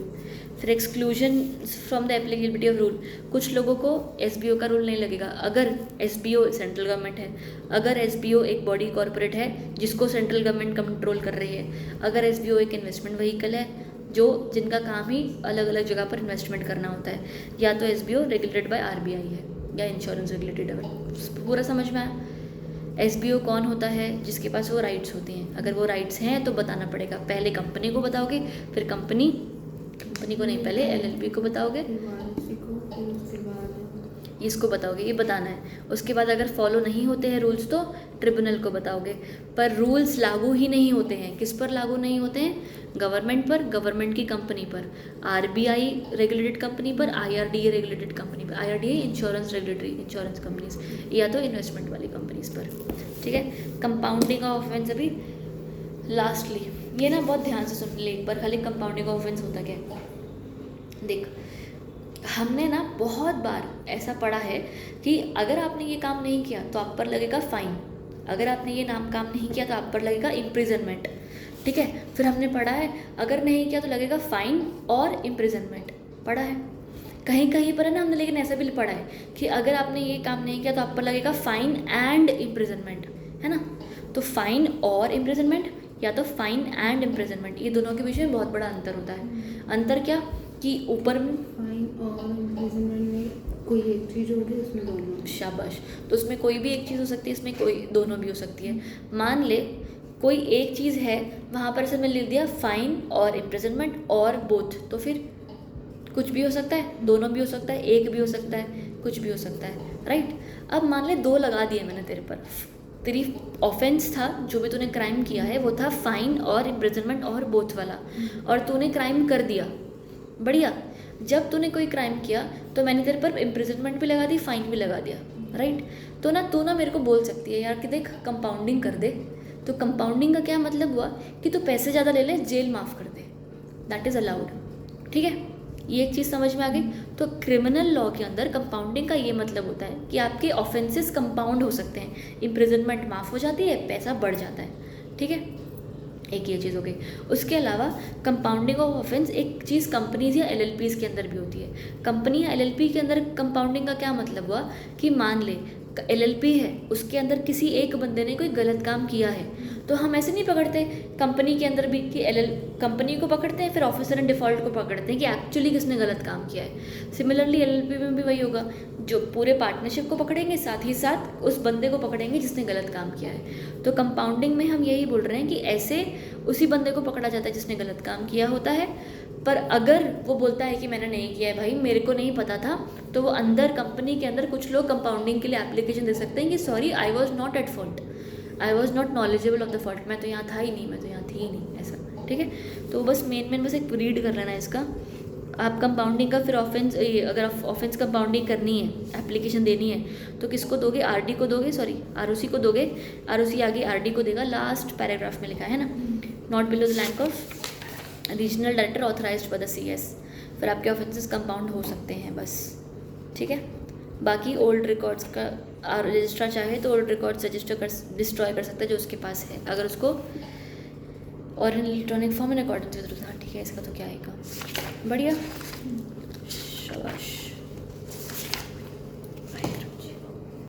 फिर exclusion from the applicability of rule, कुछ लोगों को एसबीओ का रूल नहीं लगेगा। अगर एसबीओ सेंट्रल गवर्नमेंट है, अगर एसबीओ एक बॉडी कॉर्पोरेट है जिसको सेंट्रल गवर्नमेंट कंट्रोल कर रही है, अगर एसबीओ एक इन्वेस्टमेंट व्हीकल है जो जिनका काम ही अलग अलग जगह पर इन्वेस्टमेंट करना होता है, या तो एसबीओ रेगुलेटेड बाय RBI है या इंश्योरेंस रेगुलेटेड है। पूरा समझ में आया। एसबीओ कौन होता है, जिसके पास वो राइट्स होती हैं। अगर वो राइट्स हैं तो बताना पड़ेगा, पहले कंपनी को बताओगे, फिर कंपनी को नहीं, पहले एलएलपी को बताओगे, इसको बताओगे, ये बताना है। उसके बाद अगर फॉलो नहीं होते हैं रूल्स तो ट्रिब्यूनल को बताओगे। पर रूल्स लागू ही नहीं होते हैं, किस पर लागू नहीं होते हैं, गवर्नमेंट पर, गवर्नमेंट की कंपनी पर, RBI रेगुलेटेड कंपनी पर, IRDA रेगुलेटेड कंपनी पर, IRDA insurance regulatory insurance companies, या तो इन्वेस्टमेंट वाली कंपनीज पर, ठीक है। कंपाउंडिंग ऑफ ऑफेंस, अभी लास्टली ये ना बहुत ध्यान से सुन ले एक बार खाली, कंपाउंडिंग ऑफ ऑफेंस होता क्या है। देख, हमने ना बहुत बार ऐसा पढ़ा है कि अगर आपने ये काम नहीं किया तो आप पर लगेगा फाइन, अगर आपने ये काम नहीं किया तो आप पर लगेगा इम्प्रिजनमेंट, ठीक है। फिर हमने पढ़ा है अगर नहीं किया तो लगेगा फाइन और इम्प्रिजनमेंट, पढ़ा है कहीं कहीं पर है ना हमने, लेकिन ऐसा भी पढ़ा है कि अगर आपने ये काम नहीं किया तो आप पर लगेगा फाइन एंड इम्प्रिजनमेंट, है ना। तो फाइन और इम्प्रिजनमेंट या तो फाइन एंड इम्प्रिजनमेंट, ये दोनों के बीच में बहुत बड़ा अंतर होता है। अंतर क्या कि ऊपर में फाइन और इम्प्रिजनमेंट में कोई एक चीज़ होगी, उसमें दोनों, शाबाश। तो उसमें कोई भी एक चीज़ हो सकती है, इसमें कोई दोनों भी हो सकती है। मान ले कोई एक चीज़ है, वहाँ पर से मैंने लिख दिया फाइन और इम्प्रिजनमेंट और बोथ, तो फिर कुछ भी हो सकता है, दोनों भी हो सकता है, एक भी हो सकता है, कुछ भी हो सकता है, राइट। अब मान ले 2 लगा दिए मैंने तेरे पर, तेरी ऑफेंस था, जो भी तूने क्राइम किया है वो था फाइन और इम्प्रिजनमेंट और बोथ वाला, और तूने क्राइम कर दिया, बढ़िया। जब तूने कोई क्राइम किया तो मैंने तेरे पर इम्प्रिजनमेंट भी लगा दी, फाइन भी लगा दिया, राइट। तो ना तू ना मेरे को बोल सकती है यार कि देख कंपाउंडिंग कर दे, तो कंपाउंडिंग का क्या मतलब हुआ कि तू पैसे ज़्यादा ले ले, जेल माफ़ कर दे, दैट इज़ अलाउड, ठीक है। ये एक चीज़ समझ में आ गई। तो क्रिमिनल लॉ के अंदर कंपाउंडिंग का ये मतलब होता है कि आपके ऑफेंसेस कंपाउंड हो सकते हैं, इम्प्रिजनमेंट माफ़ हो जाती है, पैसा बढ़ जाता है, ठीक है। एक ये चीज़ हो गई। उसके अलावा कंपाउंडिंग ऑफ ऑफेंस एक चीज़ कंपनीज या एलएलपीज़ के अंदर भी होती है। कंपनी या एलएलपी के अंदर कंपाउंडिंग का क्या मतलब हुआ कि मान ले एलएलपी है, उसके अंदर किसी एक बंदे ने कोई गलत काम किया है, तो हम ऐसे नहीं पकड़ते कंपनी के अंदर भी कि कंपनी को पकड़ते हैं, फिर ऑफिसर इन डिफ़ॉल्ट को पकड़ते हैं कि एक्चुअली किसने गलत काम किया है। सिमिलरली एलएलपी में भी वही होगा, जो पूरे पार्टनरशिप को पकड़ेंगे, साथ ही साथ उस बंदे को पकड़ेंगे जिसने गलत काम किया है। तो कंपाउंडिंग में हम यही बोल रहे हैं कि ऐसे उसी बंदे को पकड़ा जाता है जिसने गलत काम किया होता है, पर अगर वो बोलता है कि मैंने नहीं किया है भाई, मेरे को नहीं पता था, तो वो अंदर कंपनी के अंदर कुछ लोग कंपाउंडिंग के लिए एप्लीकेशन दे सकते हैं कि sorry I was not at fault, I was not knowledgeable of the fault, मैं तो यहाँ था ही नहीं, मैं तो यहाँ थी ही नहीं, ऐसा, ठीक है। तो बस मेन बस एक रीड कर लेना इसका। आप कंपाउंडिंग का फिर ऑफेंस, अगर ऑफेंस कंपाउंडिंग करनी है, एप्लीकेशन देनी है, तो किसको दोगे, आरडी को दोगे, सॉरी आरओसी को दोगे, आरओसी आगे आरडी को देगा, लास्ट पैराग्राफ में लिखा है ना, not below the rank of regional director authorised by the CS, फिर आपके ऑफेंसेस कंपाउंड हो सकते हैं बस, ठीक है। बाकी ओल्ड रिकॉर्ड्स का रजिस्ट्रार चाहे तो ओल्ड रिकॉर्ड्स डिस्ट्रॉय कर सकता है जो उसके पास है, अगर उसको or in electronic form in according to, ठीक है, इसका तो क्या आएगा, बढ़िया।